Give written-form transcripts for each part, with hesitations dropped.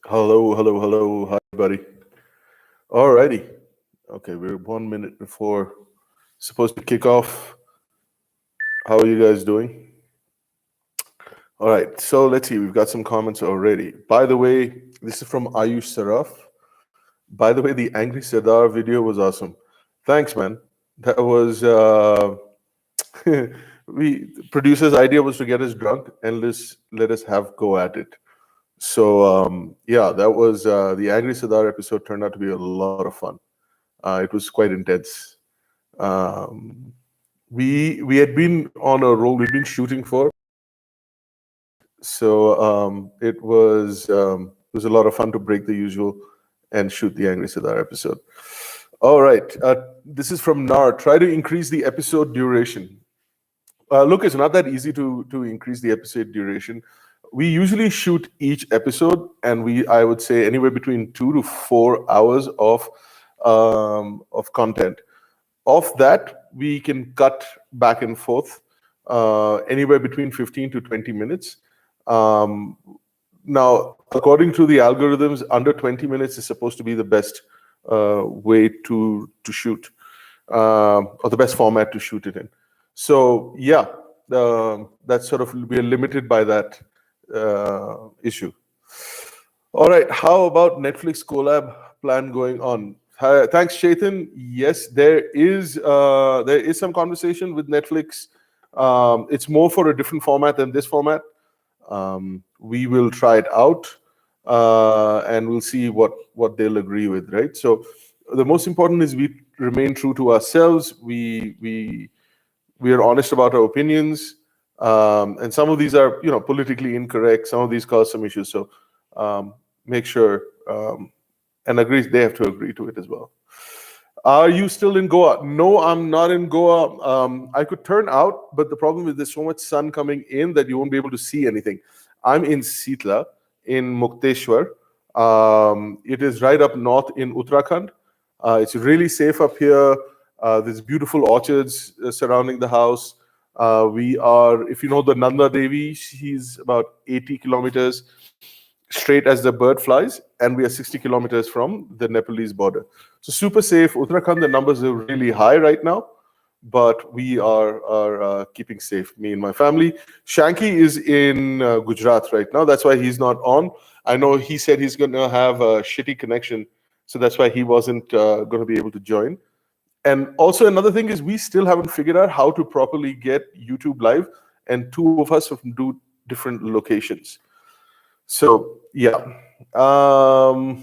Hello, hello, hello. Hi, buddy. Alrighty. Okay, we're 1 minute before supposed to kick off. How are you guys doing? All right, so let's see. We've got some comments already. By the way, this is from Ayush Saraf. By the way, the Angry Sardar video was awesome. Thanks, man. That was we producer's idea was to get us drunk and let us have go at it. So yeah, that was the Angry Sardar episode turned out to be a lot of fun. It was quite intense. Um, we had been on a roll. We'd been shooting for, so it was a lot of fun to break the usual and shoot the Angry Sardar episode. All right, this is from Nar. Try to increase the episode duration. Look, it's not that easy to increase the episode duration. We usually shoot each episode, and I would say anywhere between 2 to 4 hours of content. Of that, we can cut back and forth anywhere between 15 to 20 minutes. Um, Now, according to the algorithms, under 20 minutes is supposed to be the best way to shoot, or the best format to shoot it in. So yeah, that's sort of we're limited by that issue. All right, how about Netflix collab plan going on? Thanks, Chetan. Yes, there is some conversation with Netflix. It's more for a different format than this format. We will try it out, and we'll see what they'll agree with. Right. So the most important is we remain true to ourselves. We are honest about our opinions, and some of these are politically incorrect. Some of these cause some issues. So make sure and agree. They have to agree to it as well. Are you still in Goa? No, I'm not in Goa. I could turn out, but the problem is there's so much sun coming in that you won't be able to see anything. I'm in Sitla, in Mukteshwar. It is right up north in Uttarakhand. It's really safe up here. There's beautiful orchards surrounding the house. We are, if you know the Nanda Devi, she's about 80 kilometers straight as the bird flies, and we are 60 kilometers from the Nepalese border. So super safe. Uttarakhand, the numbers are really high right now, but we are keeping safe, me and my family. Shanky is in Gujarat right now. That's why he's not on. I know he said he's going to have a shitty connection, so that's why he wasn't going to be able to join. And also another thing is we still haven't figured out how to properly get YouTube live, and two of us from different locations. So yeah. Vimal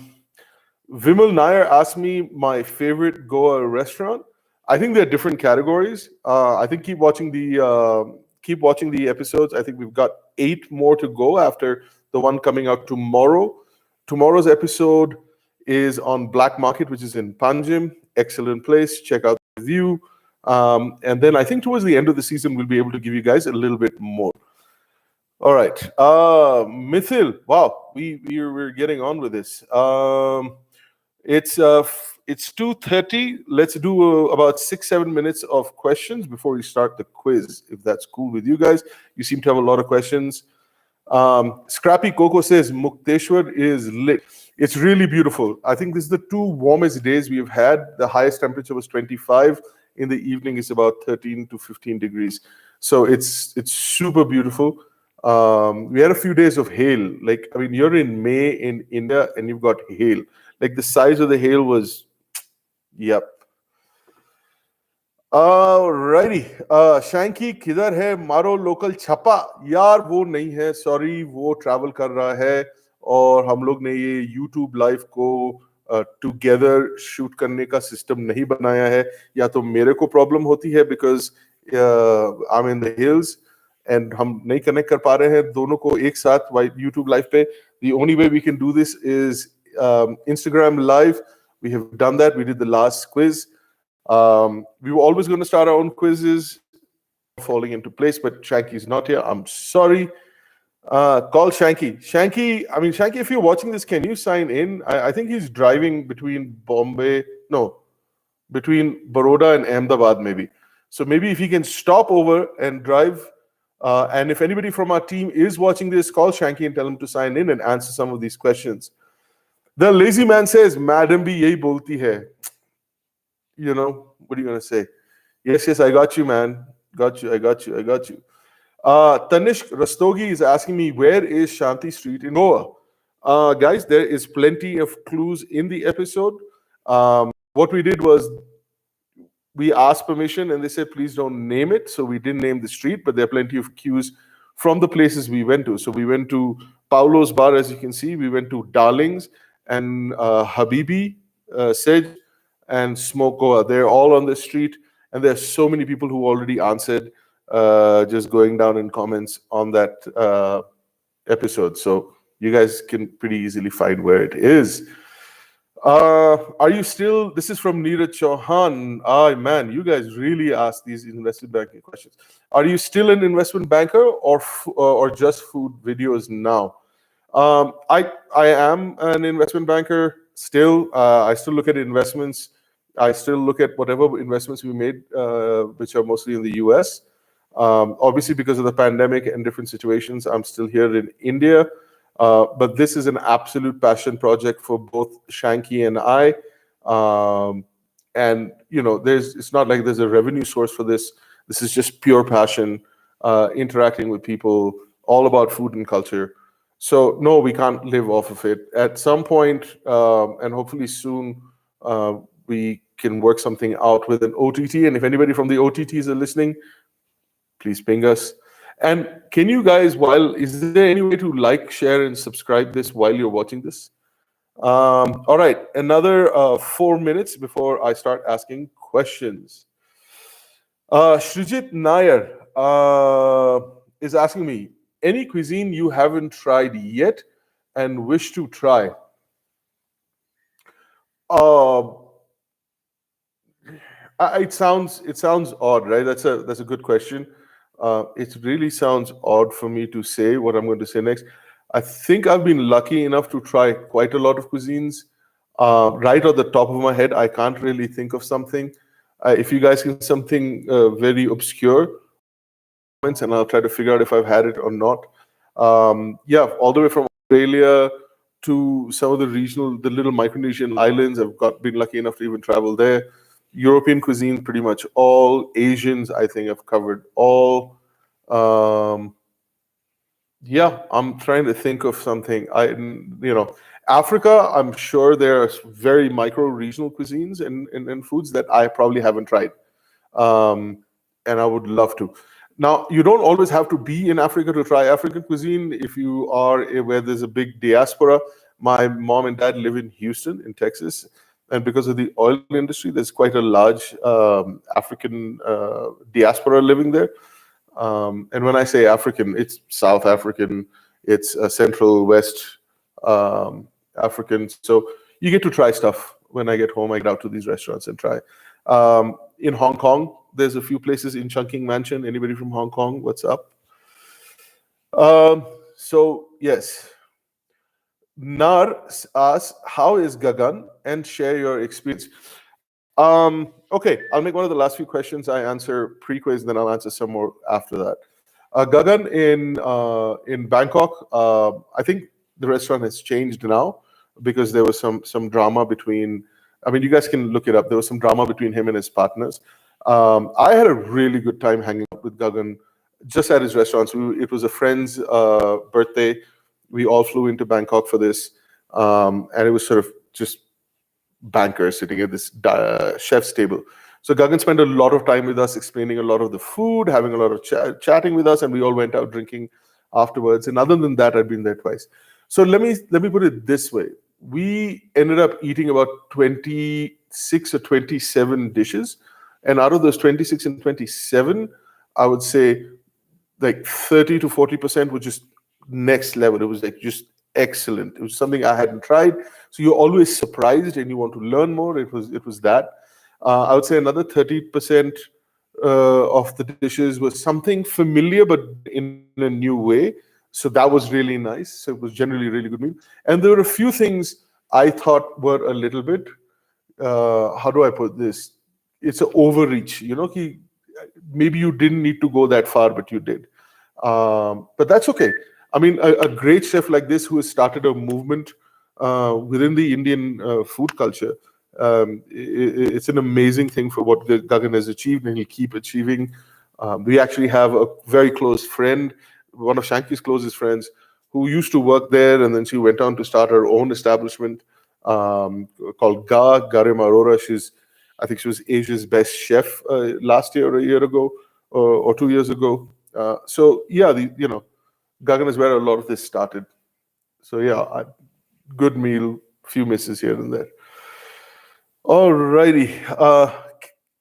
Nair asked me my favorite Goa restaurant. I think there are different categories. I think keep watching the episodes. I think we've got 8 more to go after the one coming out tomorrow. Tomorrow's episode is on Black Market, which is in Panjim. Excellent place. Check out the review. And then I think towards the end of the season, we'll be able to give you guys a little bit more. All right. Mithil, wow, we're getting on with this. It's 2:30. Let's do about 6-7 minutes of questions before we start the quiz, if that's cool with you guys. You seem to have a lot of questions. Scrappy Coco says Mukteshwar is lit. It's really beautiful. I think this is the 2 warmest days we've had. The highest temperature was 25. In the evening, it's about 13 to 15 degrees. So it's super beautiful. We had a few days of hail. Like, I mean, you're in May in India and you've got hail. Like the size of the hail was, yep. Alrighty. Shanky किधर है मारो local छपा यार वो नहीं है sorry वो travel कर रहा है और हम लोग ने ये YouTube लाइव को टुगेदर शूट करने का सिस्टम नहीं बनाया है या तो मेरे को प्रॉब्लम होती है because I am in the hills and हम नहीं कनेक्ट कर पा रहे हैं दोनों को एक साथ YouTube लाइव पे. The only way we can do this is Instagram live. We have done that. We did the last quiz. We were always going to start our own quizzes, falling into place, but Shanky's not here. I'm sorry. Call Shanky. Shanky, if you're watching this, can you sign in? I think he's driving between Baroda and Ahmedabad, maybe. So maybe if he can stop over and drive, and if anybody from our team is watching this, call Shanky and tell him to sign in and answer some of these questions. The lazy man says, "Madam bhi yahi bolti hai." What are you gonna say? Yes, yes, I got you, man. Got you. I got you. I got you. Tanishk Rastogi is asking me, where is Shanti Street in Goa? Guys, there is plenty of clues in the episode. What we did was we asked permission and they said, please don't name it. So we didn't name the street, but there are plenty of cues from the places we went to. So we went to Paulo's Bar, as you can see. We went to Darlings and Habibi, Sej, and Smoke Goa. They're all on the street. And there's so many people who already answered, just going down in comments on that episode. So you guys can pretty easily find where it is. Are you still? This is from Neeraj Chauhan. Man, you guys really ask these investment banking questions. Are you still an investment banker or just food videos now? I am an investment banker still. I still look at investments. I still look at whatever investments we made, which are mostly in the US. Obviously, because of the pandemic and different situations, I'm still here in India. But this is an absolute passion project for both Shanky and I. And it's not like there's a revenue source for this. This is just pure passion, interacting with people, all about food and culture. So no, we can't live off of it. At some point, and hopefully soon, we can work something out with an OTT. And if anybody from the OTTs are listening, please ping us. And can you guys, is there any way to like, share, and subscribe this while you're watching this? All right, another 4 minutes before I start asking questions. Srijit Nair is asking me, any cuisine you haven't tried yet and wish to try? It sounds odd, right? That's a good question. It really sounds odd for me to say what I'm going to say next. I think I've been lucky enough to try quite a lot of cuisines. Right on the top of my head, I can't really think of something. If you guys can something very obscure, comments, and I'll try to figure out if I've had it or not. Yeah, all the way from Australia to some of the little Micronesian islands. I've been lucky enough to even travel there. European cuisine, pretty much all. Asians, I think I've covered all. Yeah, I'm trying to think of something. Africa, I'm sure there are very micro-regional cuisines and foods that I probably haven't tried. And I would love to. Now, you don't always have to be in Africa to try African cuisine. If you are where there's a big diaspora, my mom and dad live in Houston, in Texas. And because of the oil industry, there's quite a large African diaspora living there. And when I say African, it's South African, it's Central West African. So you get to try stuff. When I get home, I get out to these restaurants and try. In Hong Kong, there's a few places in Chungking Mansion. Anybody from Hong Kong? What's up? So yes. Nar asks, how is Gagan? And share your experience. Okay, I'll make one of the last few questions I answer pre-quiz, then I'll answer some more after that. Gagan in Bangkok, I think the restaurant has changed now because there was some drama between, you guys can look it up. There was some drama between him and his partners. I had a really good time hanging out with Gagan just at his restaurants. It was a friend's birthday. We all flew into Bangkok for this, and it was sort of just bankers sitting at this chef's table. So Gagan spent a lot of time with us, explaining a lot of the food, having a lot of chatting with us, and we all went out drinking afterwards. And other than that, I'd been there twice. So let me put it this way: we ended up eating about 26 or 27 dishes, and out of those 26 and 27, I would say like 30 to 40% were just next level. It was like just excellent. It was something I hadn't tried. So you're always surprised and you want to learn more. It was that. I would say another 30% of the dishes was something familiar but in a new way. So that was really nice. So it was generally a really good meal. And there were a few things I thought were a little bit, how do I put this? It's an overreach. Maybe you didn't need to go that far, but you did. But that's okay. A great chef like this who has started a movement within the Indian food culture. It's an amazing thing for what Gagan has achieved, and he'll keep achieving. We actually have a very close friend, one of Shanky's closest friends, who used to work there, and then she went on to start her own establishment called Garima Arora. I think she was Asia's best chef last year or a year ago, or 2 years ago. So yeah, Gagan is where a lot of this started. So yeah, good meal, few misses here and there. Alrighty.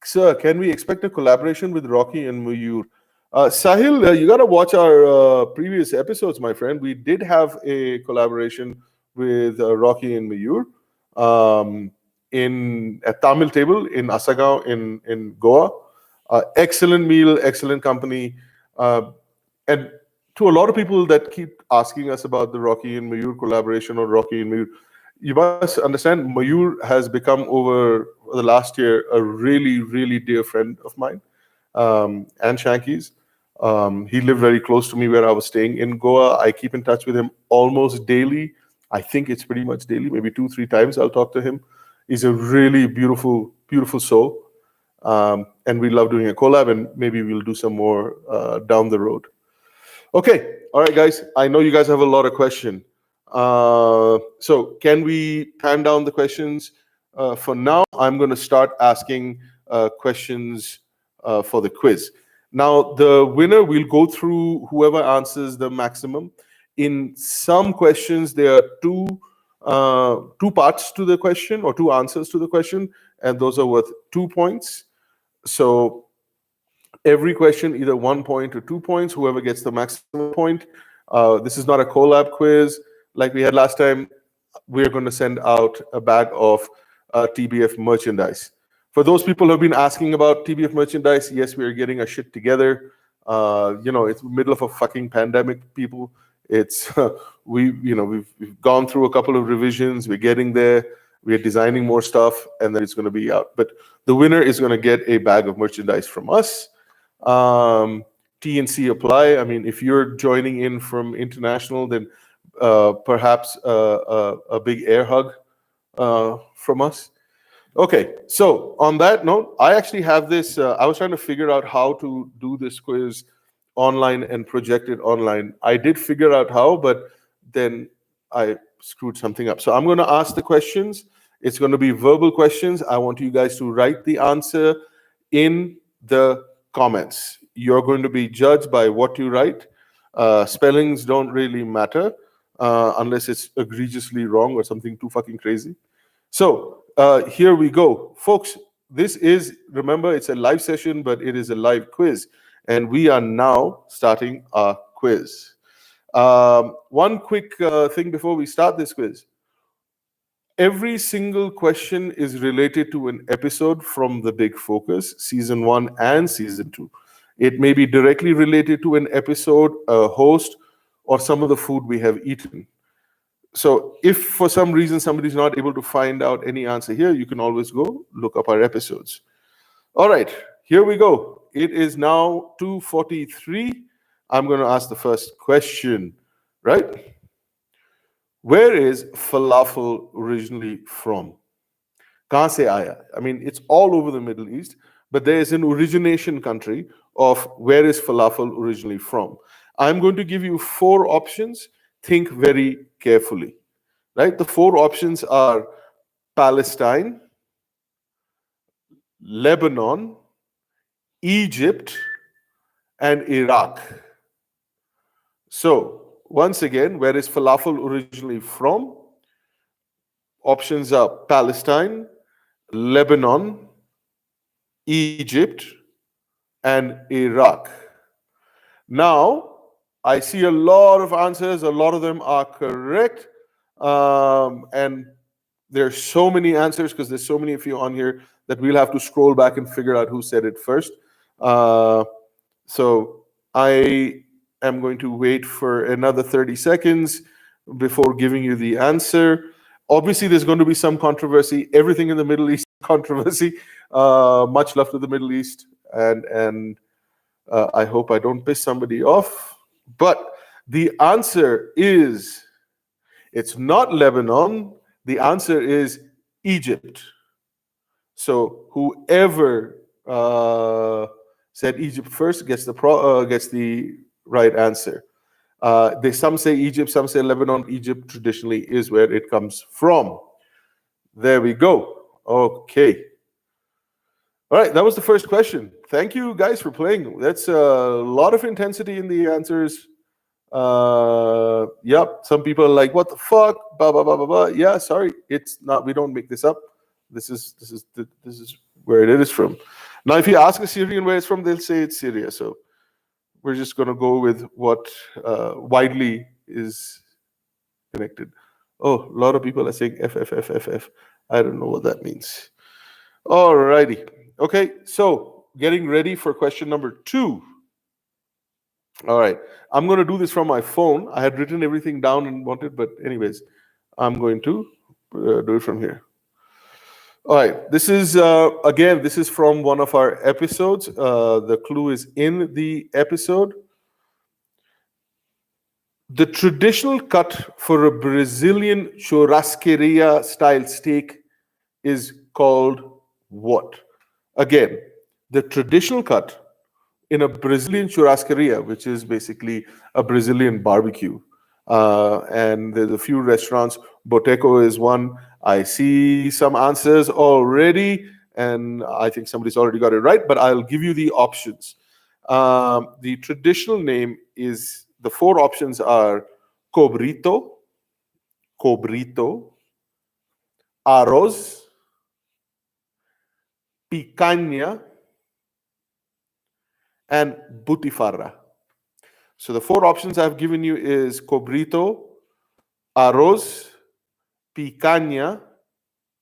Sir, can we expect a collaboration with Rocky and Mayur? Sahil, you got to watch our previous episodes, my friend. We did have a collaboration with Rocky and Mayur in a Tamil Table in Asagaon in Goa. Excellent meal, excellent company. And to a lot of people that keep asking us about the Rocky and Mayur collaboration or Rocky and Mayur, you must understand Mayur has become over the last year a really, really dear friend of mine and Shanky's. He lived very close to me where I was staying in Goa. I keep in touch with him almost daily. I think it's pretty much daily, maybe 2-3 times I'll talk to him. He's a really beautiful, beautiful soul. And we love doing a collab, and maybe we'll do some more down the road. Okay, all right, guys. I know you guys have a lot of questions. So can we pan down the questions? For now, I'm going to start asking questions for the quiz. Now, the winner will go through whoever answers the maximum. In some questions, there are two parts to the question or two answers to the question, and those are worth 2 points. So every question, either 1 point or 2 points, whoever gets the maximum point. This is not a collab quiz like we had last time. We're going to send out a bag of TBF merchandise. For those people who have been asking about TBF merchandise, yes, we are getting our shit together. It's the middle of a fucking pandemic, people. It's we've gone through a couple of revisions. We're getting there. We're designing more stuff, and then it's going to be out. But the winner is going to get a bag of merchandise from us. TNC apply. I mean, if you're joining in from international, then perhaps a big air hug from us. Okay, so on that note, I actually have this. I was trying to figure out how to do this quiz online and project it online. I did figure out how, but then I screwed something up. So I'm going to ask the questions. It's going to be verbal questions. I want you guys to write the answer in the comments. You're going to be judged by what you write. Spellings don't really matter unless it's egregiously wrong or something too fucking crazy. So here we go. Folks, remember, it's a live session, but it is a live quiz. And we are now starting our quiz. One quick thing before we start this quiz. Every single question is related to an episode from The Big Focus, Season 1 and Season 2. It may be directly related to an episode, a host, or some of the food we have eaten. So if for some reason somebody's not able to find out any answer here, you can always go look up our episodes. All right, here we go. It is now 2:43. I'm going to ask the first question, right? Where is falafel originally from? Kahan se aaya? I mean, it's all over the Middle East, but there is an origination country of where is falafel originally from. I'm going to give you 4 options. Think very carefully, right? The 4 options are Palestine, Lebanon, Egypt, and Iraq. So, once again, where is falafel originally from? Options are Palestine, Lebanon, Egypt, and Iraq. Now, I see a lot of answers. A lot of them are correct. And there's so many answers because there's so many of you on here that we'll have to scroll back and figure out who said it first. So I am going to wait for another 30 seconds before giving you the answer. Obviously, there's going to be some controversy. Everything in the Middle East controversy. Much love to the Middle East. And I hope I don't piss somebody off. But the answer is It's not Lebanon. The answer is Egypt. So whoever said Egypt first gets the right answer. Some say Egypt, some say Lebanon. Egypt traditionally is where it comes from. There we go. Okay. All right, that was the first question. Thank you guys for playing. That's a lot of intensity in the answers. Yep. Some people are like, "What the fuck?" Blah blah blah blah blah. Yeah, sorry, it's not. We don't make this up. This is where it is from. Now, if you ask a Syrian where it's from, they'll say it's Syria. So we're just gonna go with what widely is connected. Oh, a lot of people are saying F F F F F. I don't know what that means. All righty. Okay, so getting ready for question number 2. All right, I'm going to do this from my phone. I had written everything down and wanted, but anyways, I'm going to do it from here. All right, this is again, this is from one of our episodes. The clue is in the episode. The traditional cut for a Brazilian churrascaria style steak is called what? Again, the traditional cut in a Brazilian churrascaria, which is basically a Brazilian barbecue. And there's a few restaurants. Boteco is one. I see some answers already, and I think somebody's already got it right, but I'll give you the options. The traditional name is, the 4 options are cobrito, arroz, picanha, and butifarra. So the 4 options I've given you is cobrito, arroz, picanha,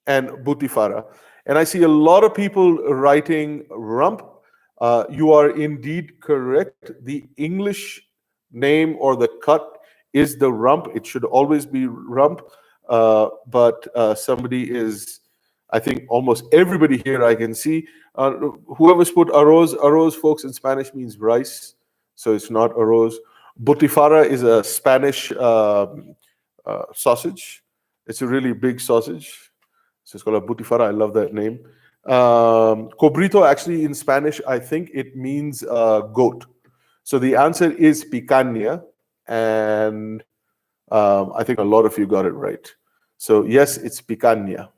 and butifarra. And I see a lot of people writing rump. You are indeed correct. The English name or the cut is the rump. It should always be rump. But somebody is, I think almost everybody here I can see. Whoever's put arroz, folks, in Spanish means rice. So it's not arroz. Butifarra is a Spanish sausage. It's a really big sausage. So it's called a butifarra. I love that name. Cobrito, actually, in Spanish, I think it means goat. So the answer is picanha. And I think a lot of you got it right. So yes, it's picanha.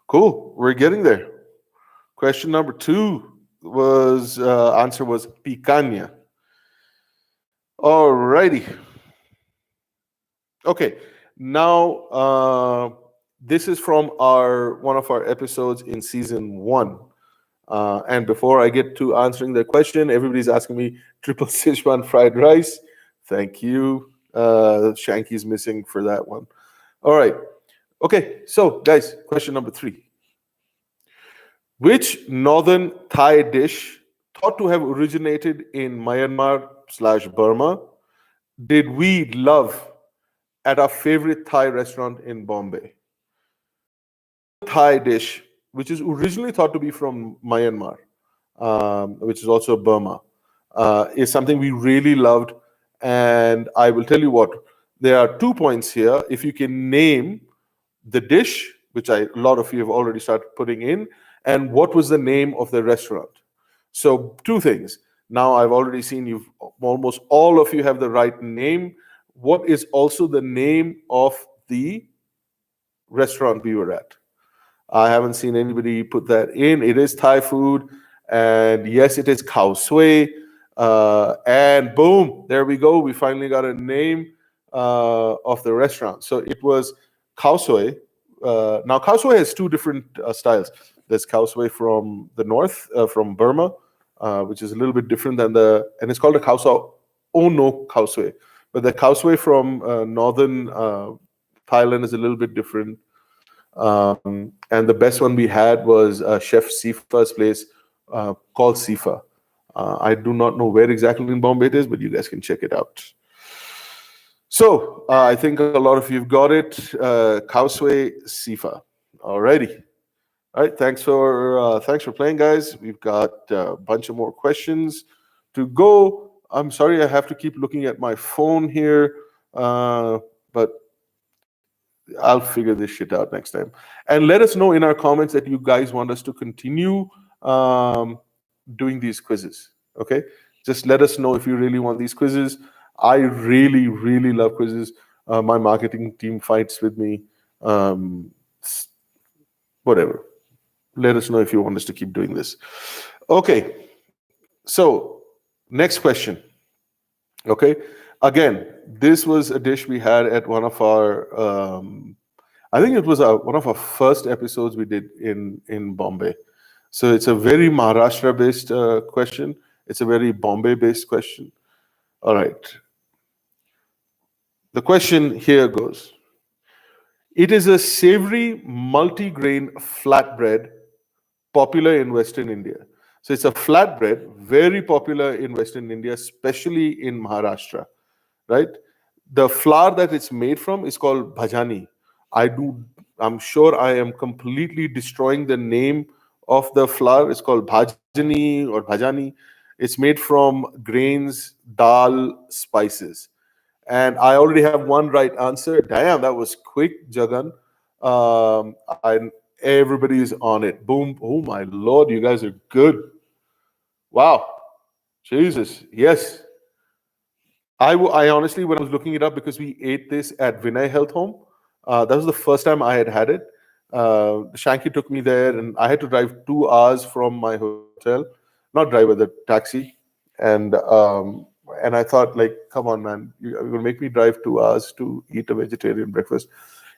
Cool. We're getting there. Question number 2 was, answer was picanha. All righty. Okay. Now, this is from one of our episodes in season 1. And before I get to answering the question, everybody's asking me triple Sichuan fried rice. Thank you. Shanky's missing for that one. All right. Okay. So, guys, question number 3. Which northern Thai dish, thought to have originated in Myanmar/Burma, did we love at our favorite Thai restaurant in Bombay? Thai dish, which is originally thought to be from Myanmar, which is also Burma, is something we really loved. And I will tell you what, there are 2 points here. If you can name the dish, which a lot of you have already started putting in, and what was the name of the restaurant. So 2 things. Now I've already seen almost all of you have the right name. What is also the name of the restaurant we were at? I haven't seen anybody put that in. It is Thai food. And yes, it is khao sui. And boom, there we go. We finally got a name of the restaurant. So it was khao sui. Now, khao sui has 2 different styles. There's khao sui from the north, from Burma, which is a little bit different than and it's called a khao sui no khao sui. But the khao sui from northern Thailand is a little bit different. And the best one we had was Chef Sifa's place called Sifa. I do not know where exactly in Bombay it is, but you guys can check it out. So I think a lot of you've got it. Khao sui Sifa. Alrighty. All right. Thanks for playing, guys. We've got a bunch of more questions to go. I'm sorry, I have to keep looking at my phone here. But I'll figure this shit out next time. And let us know in our comments that you guys want us to continue um, doing these quizzes. Okay, just let us know if you really want these quizzes. I really, really love quizzes. My marketing team fights with me. Um, Whatever. Let us know if you want us to keep doing this. Okay, so next question. Okay, again, this was a dish we had at one of our. I think it was one of our first episodes we did in Bombay. So it's a very Maharashtra based question. It's a very Bombay based question. All right. The question here goes: it is a savory multi-grain flatbread popular in Western India. So it's a flatbread, very popular in Western India, especially in Maharashtra, right? The flour that it's made from is called bhajani. I'm sure I am completely destroying the name of the flour. It's called bhajani or bhajani. It's made from grains, dal, spices. And I already have one right answer. Damn, that was quick, Jagan. And everybody is on it. Boom. Oh my lord, you guys are good. Wow. Jesus. Yes. I honestly, when I was looking it up, because we ate this at Vinay Health Home, that was the first time I had it. Shanky took me there, and I had to drive 2 hours from my hotel, not drive with the taxi, and I thought, like, come on, man, you're gonna make me drive 2 hours to eat a vegetarian breakfast.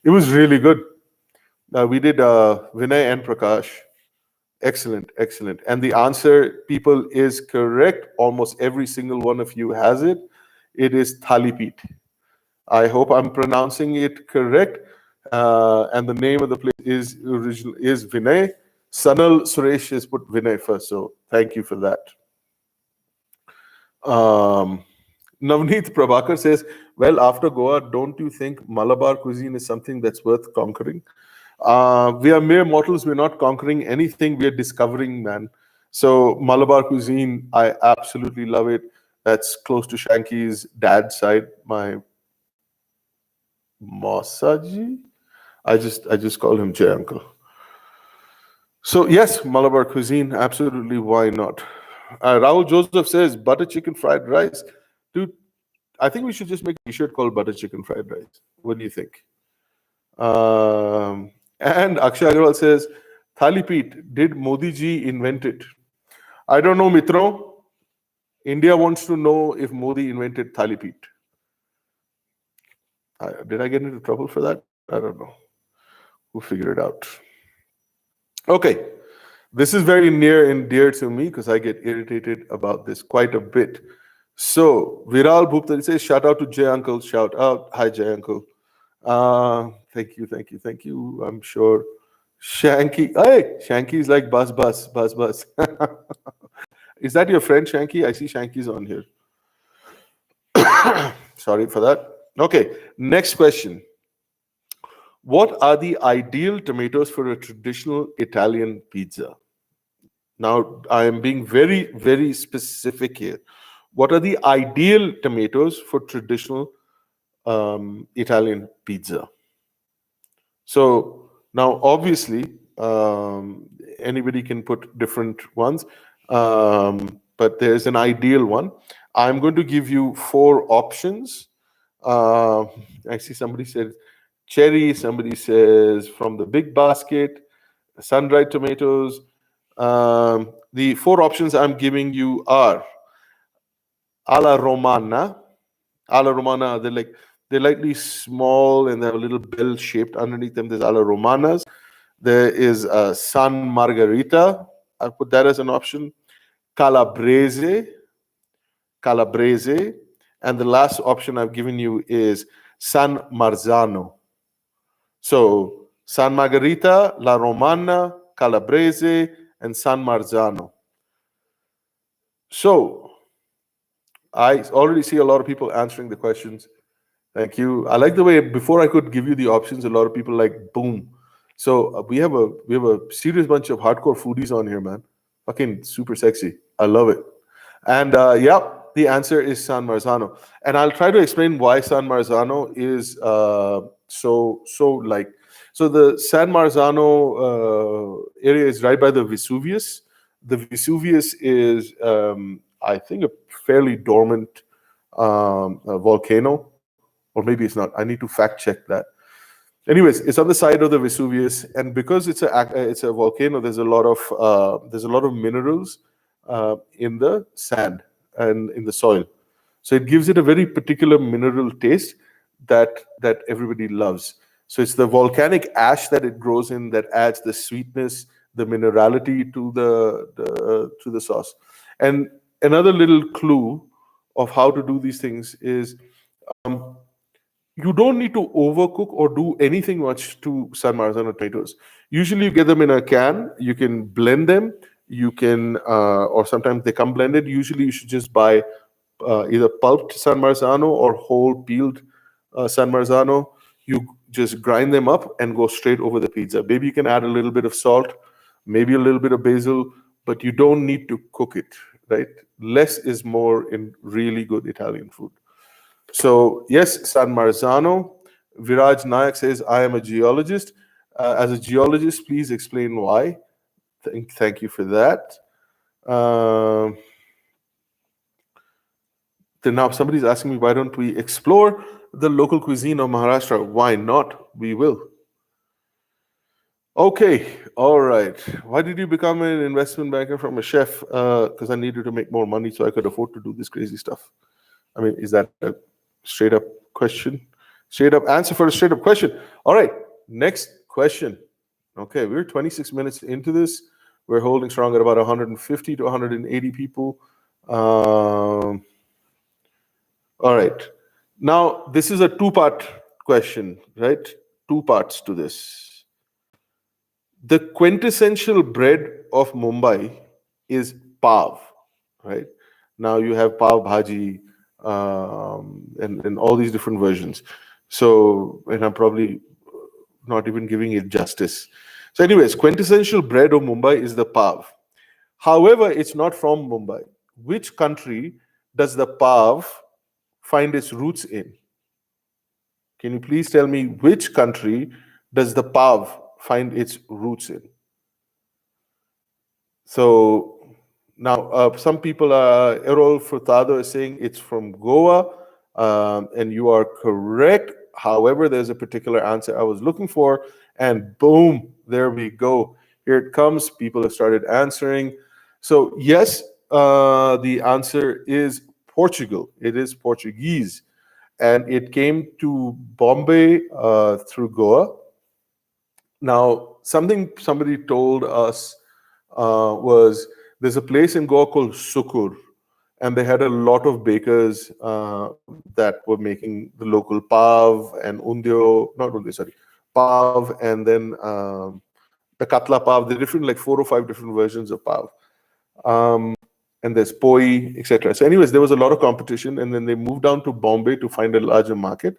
It was really good. We did Vinay and Prakash. Excellent, excellent. And the answer, people, is correct. Almost every single one of you has it. It is Thalipit. I hope I'm pronouncing it correct. And the name of the place is Vinay. Sanal Suresh has put Vinay first, so thank you for that. Navneet Prabhakar says, well, after Goa, don't you think Malabar cuisine is something that's worth conquering? We are mere mortals. We're not conquering anything. We are discovering, man. So Malabar cuisine, I absolutely love it. That's close to Shanky's dad's side. My Masaji. I just call him Jay Uncle. So yes, Malabar cuisine, absolutely. Why not? Rahul Joseph says butter chicken fried rice, dude. I think we should just make a T-shirt called butter chicken fried rice. What do you think? And Akshay Agarwal says, Thalipit, did Modi ji invent it? I don't know, Mitro. India wants to know if Modi invented Thalipit. Did I get into trouble for that? I don't know. We'll figure it out. Okay. This is very near and dear to me because I get irritated about this quite a bit. So, Viral Bhuptari says, shout out to Jay Uncle. Shout out. Hi, Jay Uncle. Thank you, thank you, thank you. I'm sure Shanky. Hey, Shanky is like buzz. Is that your friend Shanky? I see Shanky's on here. Sorry for that. Okay, next question. What are the ideal tomatoes for a traditional Italian pizza? Now, I am being very, very specific here. What are the ideal tomatoes for traditional Italian pizza? So now, obviously, anybody can put different ones, but there's an ideal one. I'm going to give you 4 options. I see somebody said cherry, somebody says from the big basket, sun-dried tomatoes. The 4 options I'm giving you are alla romana. Alla romana, they're lightly small and they have a little bell shaped underneath them. There's alla romanas. There is San Margarita. I'll put that as an option. Calabrese. Calabrese. And the last option I've given you is San Marzano. So San Margarita, La Romana, Calabrese, and San Marzano. So I already see a lot of people answering the questions. Thank you. I like the way before I could give you the options, a lot of people like boom. So we have a serious bunch of hardcore foodies on here, man. Fucking super sexy. I love it. And yeah, the answer is San Marzano, and I'll try to explain why San Marzano is so like. So the San Marzano area is right by the Vesuvius. The Vesuvius is, I think, a fairly dormant volcano, or maybe it's not. I need to fact check that. Anyways, it's on the side of the Vesuvius, and because it's a volcano, there's a lot of minerals in the sand and in the soil. So it gives it a very particular mineral taste that everybody loves. So it's the volcanic ash that it grows in that adds the sweetness, the minerality to the sauce. And another little clue of how to do these things is you don't need to overcook or do anything much to San Marzano tomatoes. Usually, you get them in a can. You can blend them. You can, or sometimes they come blended. Usually, you should just buy either pulped San Marzano or whole peeled San Marzano. You just grind them up and go straight over the pizza. Maybe you can add a little bit of salt, maybe a little bit of basil, but you don't need to cook it, right? Less is more in really good Italian food. So, yes, San Marzano. Viraj Nayak says, I am a geologist. As a geologist, please explain why. Thank you for that. Then now somebody's asking me, why don't we explore the local cuisine of Maharashtra? Why not? We will. Okay, all right. Why did you become an investment banker from a chef? Because I needed to make more money so I could afford to do this crazy stuff. I mean, is that a straight up question? Straight up answer for a straight up question. All right, next question. Okay, we're 26 minutes into this. We're holding strong at about 150 to 180 people. All right. Now, this is a two-part question, right? Two parts to this. The quintessential bread of Mumbai is pav, right? Now you have pav bhaji, and all these different versions. So, and I'm probably not even giving it justice. So, anyways, quintessential bread of Mumbai is the pav. However, it's not from Mumbai. Which country does the pav find its roots in? Can you please tell me which country does the pav find its roots in? So now some people are, Errol Furtado is saying it's from Goa, and you are correct. However, there's a particular answer I was looking for, and boom, there we go. Here it comes. People have started answering. So yes, the answer is Portugal. It is Portuguese, and it came to Bombay through Goa. Now, something somebody told us was there's a place in Goa called Sukur, and they had a lot of bakers that were making the local pav and undio, not undio, sorry, pav, and then the katla pav. There are different, like 4 or 5 different versions of pav. And there's poi, etc. So, anyways, there was a lot of competition, and then they moved down to Bombay to find a larger market,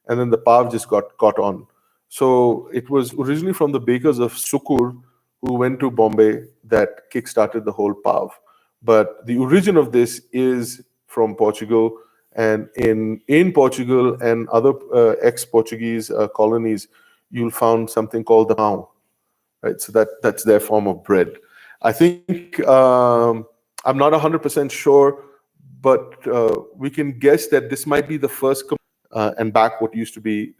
and then the pav just got caught on. So it was originally from the bakers of Sukur who went to Bombay that kickstarted the whole pav. But the origin of this is from Portugal, and in Portugal and other ex-Portuguese colonies, you'll find something called the pão, right? So that's their form of bread. I think I'm not 100% sure, but we can guess that this might be the first and back what used to be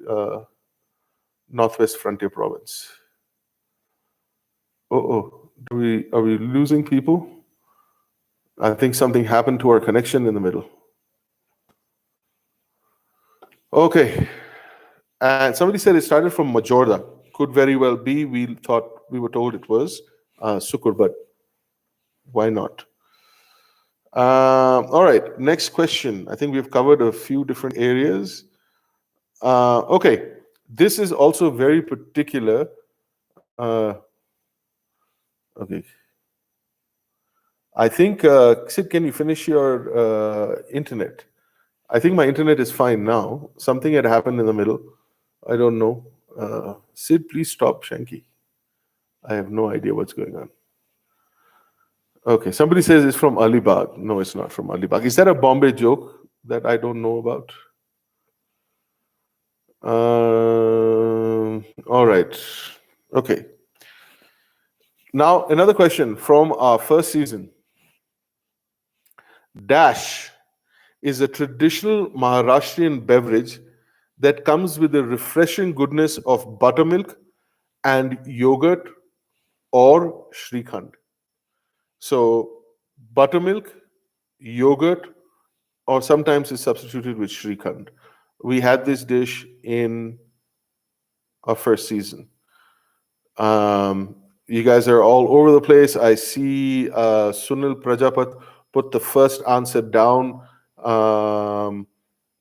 Northwest Frontier Province. Oh, are we losing people? I think something happened to our connection in the middle. Okay, and somebody said it started from Majorda. Could very well be. We were told it was Sukur, but why not? All right, next question. I think we've covered a few different areas. Okay, this is also very particular. Okay. I think, Sid, can you finish your internet? I think my internet is fine now. Something had happened in the middle. I don't know. Sid, please stop, Shanky. I have no idea what's going on. Okay, somebody says it's from Alibag. No, it's not from Alibag. Is that a Bombay joke that I don't know about? All right. Okay. Now, another question from our first season. Dash is a traditional Maharashtrian beverage that comes with the refreshing goodness of buttermilk and yogurt or shrikhand. So, buttermilk, yogurt, or sometimes it's substituted with shrikhand. We had this dish in our first season. You guys are all over the place. I see Sunil Prajapat put the first answer down.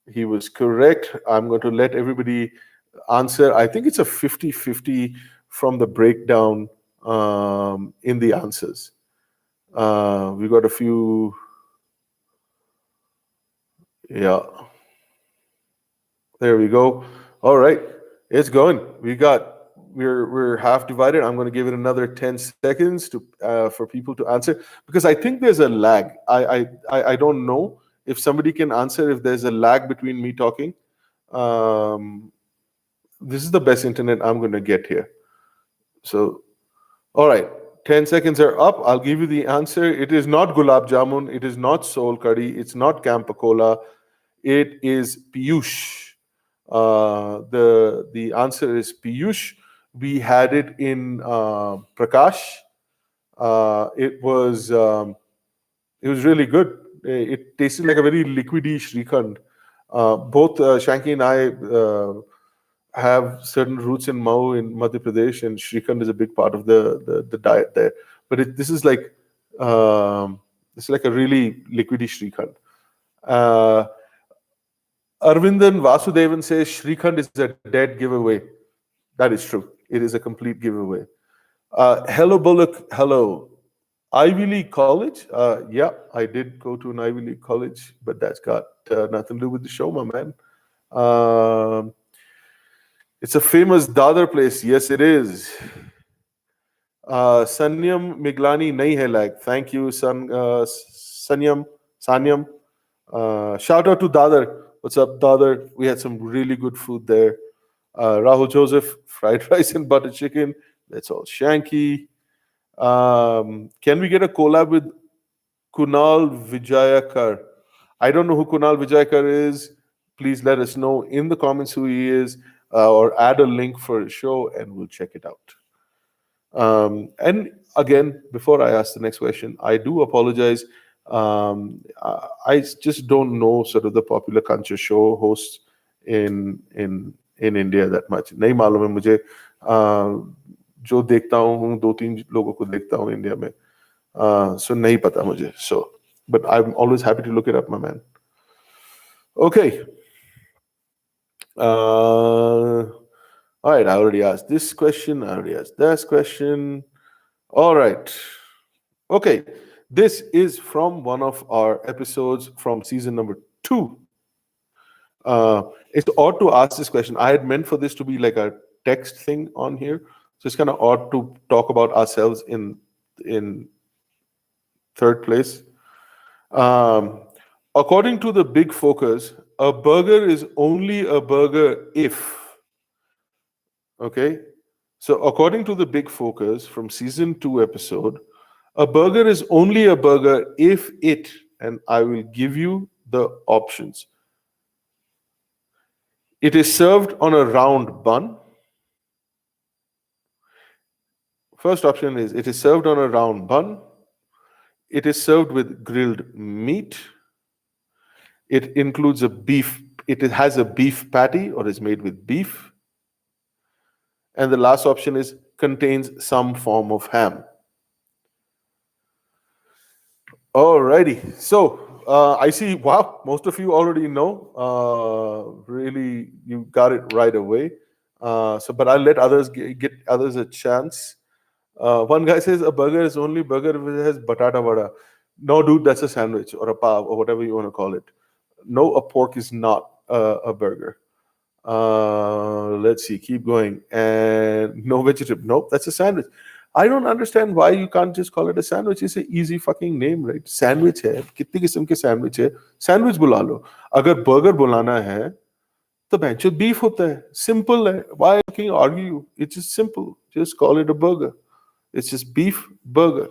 He was correct. I'm going to let everybody answer. I think it's a 50-50 from the breakdown in the answers. We got a few. Yeah. There we go. All right. It's going. We're half divided. I'm going to give it another 10 seconds to for people to answer because I think there's a lag. I don't know if somebody can answer if there's a lag between me talking. This is the best internet I'm going to get here. So, all right. 10 seconds are up. I'll give you the answer. It is not gulab jamun. It is not soul curry. It's not Campacola. It is Piyush. The answer is Piyush. We had it in Prakash. It was really good. It tasted like a very liquidy Shrikhand. Both Shanky and I have certain roots in Mau in Madhya Pradesh, and Shrikhand is a big part of the diet there. But it's like a really liquidy Shrikhand. Arvindan Vasudevan says Shrikhand is a dead giveaway. That is true. It is a complete giveaway. Hello Bullock, hello. Ivy League College? Yeah, I did go to an Ivy League college, but that's got nothing to do with the show, my man. It's a famous Dadar place. Yes, it is. Sanyam Miglani nahi hai lag. Thank you, Sanyam. Shout out to Dadar. What's up, Dadar? We had some really good food there. Rahul Joseph, fried rice and butter chicken. That's all Shanky. Can we get a collab with Kunal Vijayakar? I don't know who Kunal Vijayakar is. Please let us know in the comments who he is, or add a link for a show, and we'll check it out. And again, before I ask the next question, I do apologize. I just don't know sort of the popular culture show hosts in India that much. नहीं मालूम है मुझे. जो देखता हूँ 2-3 लोगों को देखता हूँ इंडिया में. So नहीं पता मुझे. So, but I'm always happy to look it up, my man. Okay. All right, I already asked this question. I already asked that question. All right. Okay. This is from one of our episodes from season number 2. It's odd to ask this question. I had meant for this to be like a text thing on here. So it's kind of odd to talk about ourselves in third place. According to the Big Focus, a burger is only a burger if. Okay. So according to the Big Focus from season 2 episode, a burger is only a burger if it, and I will give you the options. It is served on a round bun. First option is it is served on a round bun. It is served with grilled meat. It includes a beef. It has a beef patty or is made with beef. And the last option is contains some form of ham. Alrighty. So I see. Wow, most of you already know. Really, you got it right away. But I'll let others get others a chance. One guy says a burger is only burger if it has batata vada. No, dude, that's a sandwich or a pav or whatever you want to call it. No, a pork is not a burger. Let's see, keep going. And no vegetable. Nope, that's a sandwich. I don't understand why you can't just call it a sandwich. It's an easy fucking name, right? Sandwich है, कितनी किस्म के sandwich है, sandwich बुला लो. अगर burger बुलाना है, तो बेंचो beef होता है. Simple है. Why fucking argue? It's just simple. Just call it a burger. It's just beef burger.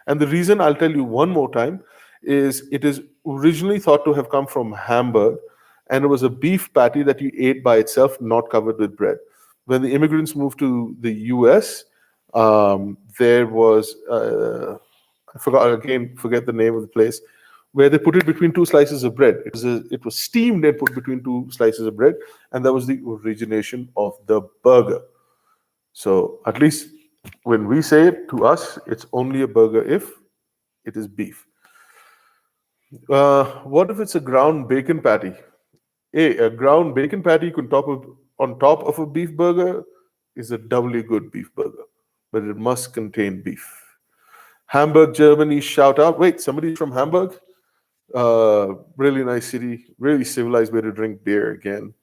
And the reason, I'll tell you one more time, is it is originally thought to have come from Hamburg, and it was a beef patty that you ate by itself, not covered with bread. When the immigrants moved to the US, there was, forget the name of the place, where they put it between two slices of bread. It was steamed and put between two slices of bread, and that was the origination of the burger. So at least when we say it, to us, it's only a burger if it is beef. What if it's a ground bacon patty? A ground bacon patty on top of a beef burger is a doubly good beef burger, but it must contain beef. Hamburg, Germany, shout out. Wait, somebody's from Hamburg? Really nice city, really civilized way to drink beer again.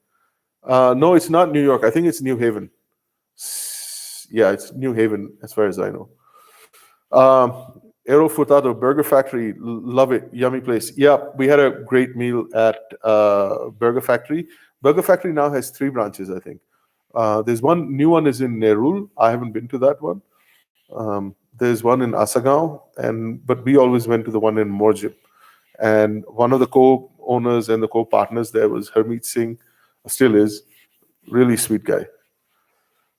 No, it's not New York. I think it's New Haven. Yeah, it's New Haven, as far as I know. Aero Furtado Burger Factory, love it, yummy place. Yeah, we had a great meal at Burger Factory. Burger Factory now has 3 branches, I think. There's one new one is in Nerul. I haven't been to that one. There's one in Asagao, but we always went to the one in Morjib. And one of the co-owners and the co-partners there was Harmeet Singh, still is, really sweet guy.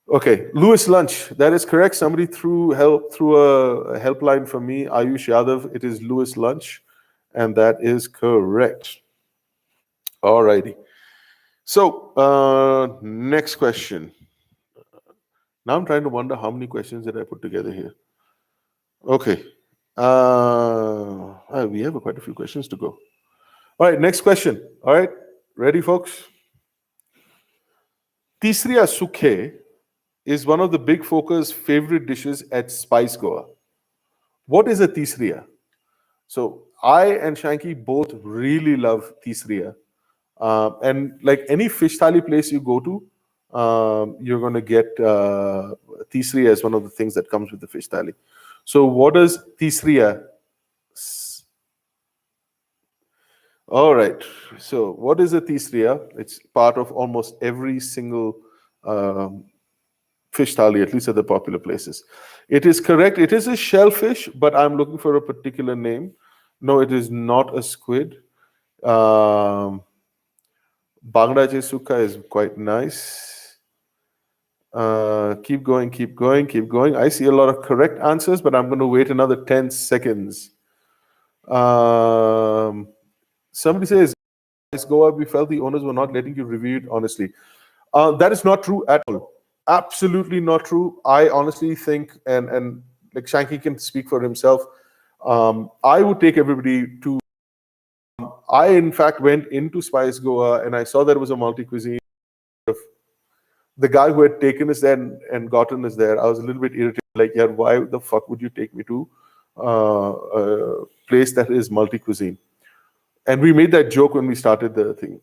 Okay, Louis Lunch. That is correct. Somebody threw a helpline for me, Ayush Yadav. It is Louis Lunch, and that is correct. All righty. So, next question. Now I'm trying to wonder how many questions did I put together here. Okay. We have quite a few questions to go. All right, next question. All right, ready, folks? Tisriya Sukhe is one of the big focus favorite dishes at Spice Goa. What is a tisriya? So I and Shanky both really love tisriya. And like any fish thali place you go to, you're going to get tisriya as one of the things that comes with the fish thali. So what does tisriya? All right. So what is a tisriya? It's part of almost every single fish thali, at least at the popular places. It is correct. It is a shellfish, but I'm looking for a particular name. No, it is not a squid. Bangladesh sukha is quite nice. Keep going, keep going, keep going. I see a lot of correct answers, but I'm going to wait another 10 seconds. Somebody says, Goa, we felt the owners were not letting you review it honestly. That is not true at all. Absolutely not true. I honestly think, and like Shanky can speak for himself, I would take everybody to. I, in fact, went into Spice Goa and I saw that it was a multi-cuisine. The guy who had taken us there and gotten us there, I was a little bit irritated. Like, yeah, why the fuck would you take me to a place that is multi-cuisine? And we made that joke when we started the thing.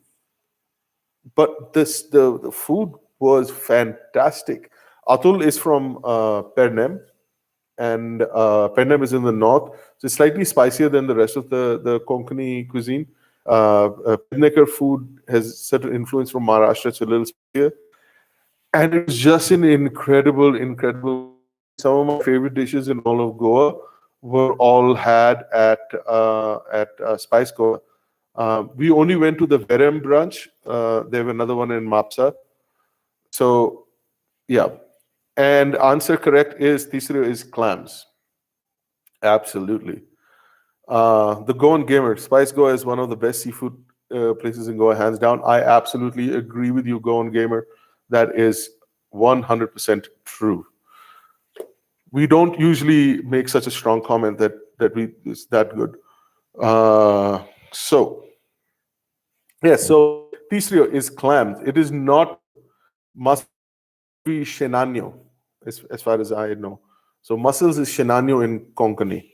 But the food was fantastic. Atul is from Pernem, and Pernem is in the north. So it's slightly spicier than the rest of the Konkani cuisine. Pednekar food has certain influence from Maharashtra. It's a little spicier. And it was just an incredible. Some of my favorite dishes in all of Goa were all had at Spice Goa. We only went to the Verem branch. There was another one in Mapsa. So, yeah. And answer correct is tisriya is clams. Absolutely. The Goan Gamer, Spice Goa is one of the best seafood places in Goa, hands down. I absolutely agree with you, Goan Gamer. That is 100% true. We don't usually make such a strong comment that it's that good. So tisriya is clams. It is not must be shenanyo, as far as I know. So mussels is shenanyo in Konkani.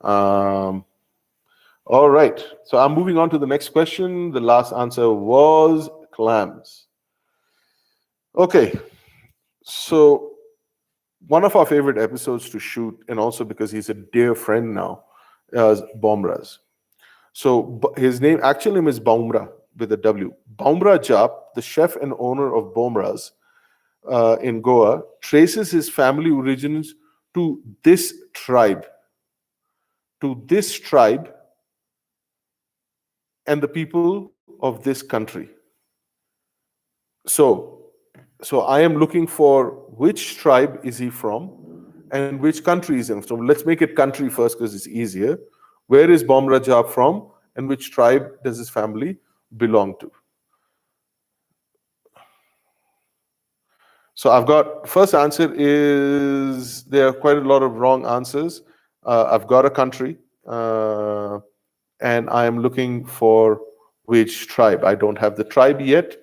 All right. So I'm moving on to the next question. The last answer was clams. Okay. So one of our favorite episodes to shoot, and also because he's a dear friend now, is Bomras. So his name, actual name is Baumra with a W. Baumra Jap, the chef and owner of Bomras in Goa, traces his family origins to this tribe, to this tribe and the people of this country. So, so I am looking for which tribe is he from and which country is he from. So let's make it country first because it's easier. Where is Bom Rajab from and which tribe does his family belong to? So I've got, first answer is, there are quite a lot of wrong answers. I've got a country, and I am looking for which tribe. I don't have the tribe yet.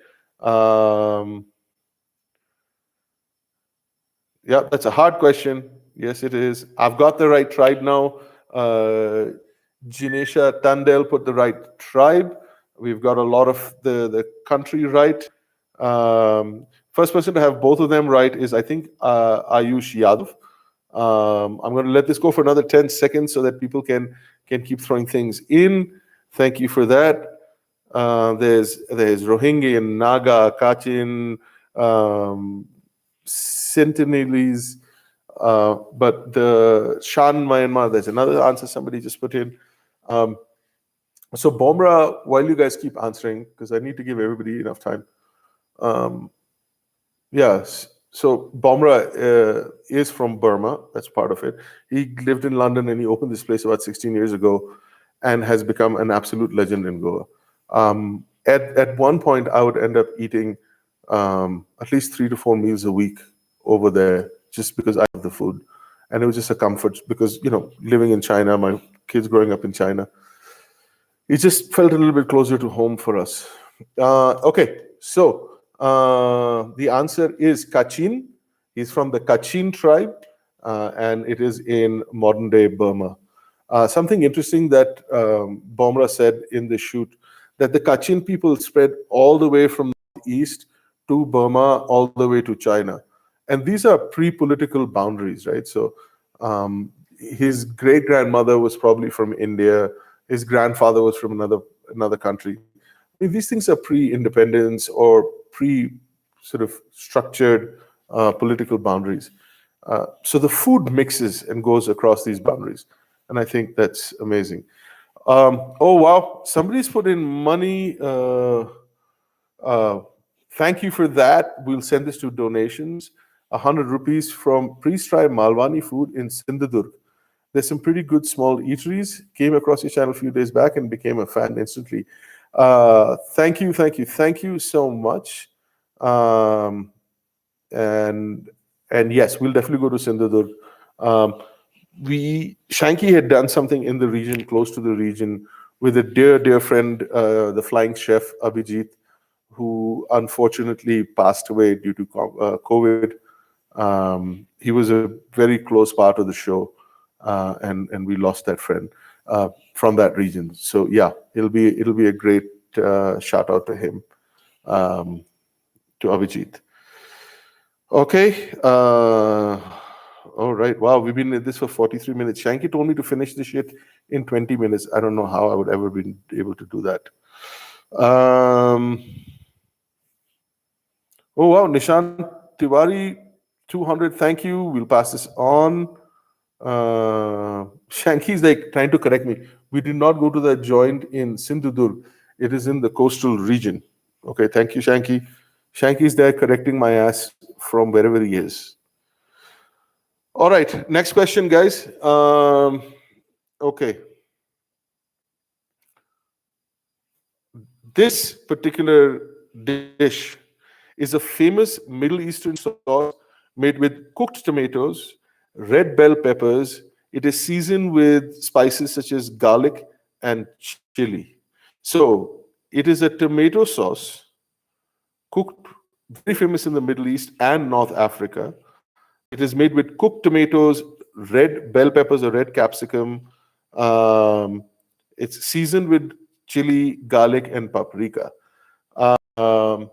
Yeah, that's a hard question. Yes, it is. I've got the right tribe now. Jinesha Tandel put the right tribe. We've got a lot of the country right. First person to have both of them right is, I think, Ayush Yadav. I'm going to let this go for another 10 seconds so that people can keep throwing things in. Thank you for that. There's Rohingya, Naga, Kachin, Sentinelese, but the Shan Myanmar, there's another answer somebody just put in. So Bomra, while you guys keep answering, because I need to give everybody enough time. Yes, so Bomra is from Burma. That's part of it. He lived in London and he opened this place about 16 years ago and has become an absolute legend in Goa. At one point, I would end up eating at least 3 to 4 meals a week over there just because I love the food. And it was just a comfort because, living in China, my kids growing up in China, it just felt a little bit closer to home for us. Okay, so the answer is Kachin. He's from the Kachin tribe, and it is in modern-day Burma. Something interesting that Bomra said in the shoot, that the Kachin people spread all the way from east to Burma, all the way to China. And these are pre-political boundaries, right? So his great-grandmother was probably from India. His grandfather was from another country. I mean, these things are pre-independence or sort of structured political boundaries. So the food mixes and goes across these boundaries. And I think that's amazing. Oh, wow. Somebody's put in money. Thank you for that. We'll send this to donations. 100 rupees from Please Try Malwani Food in Sindhudurg. There's some pretty good small eateries. Came across your channel a few days back and became a fan instantly. Thank you so much. And yes, we'll definitely go to Sindhudurg. Shanky had done something in the region, close to the region, with a dear friend, the flying chef Abhijit, who unfortunately passed away due to COVID. He was a very close part of the show, and we lost that friend from that region. So yeah, it'll be a great shout out to him, to Abhijit. Okay. All right. Wow, we've been at this for 43 minutes. Shanky told me to finish this shit in 20 minutes. I don't know how I would ever be able to do that. Oh, wow. Nishan Tiwari, 200. Thank you. We'll pass this on. Shanky's like trying to correct me. We did not go to that joint in Sindhudurg. It is in the coastal region. Okay. Thank you, Shanky. Shanky's there correcting my ass from wherever he is. All right. Next question, guys. Okay. This particular dish is a famous Middle Eastern sauce made with cooked tomatoes, red bell peppers. It is seasoned with spices such as garlic and chili. So it is a tomato sauce cooked, very famous in the Middle East and North Africa. It is made with cooked tomatoes, red bell peppers or red capsicum. It's seasoned with chili, garlic, and paprika. Um,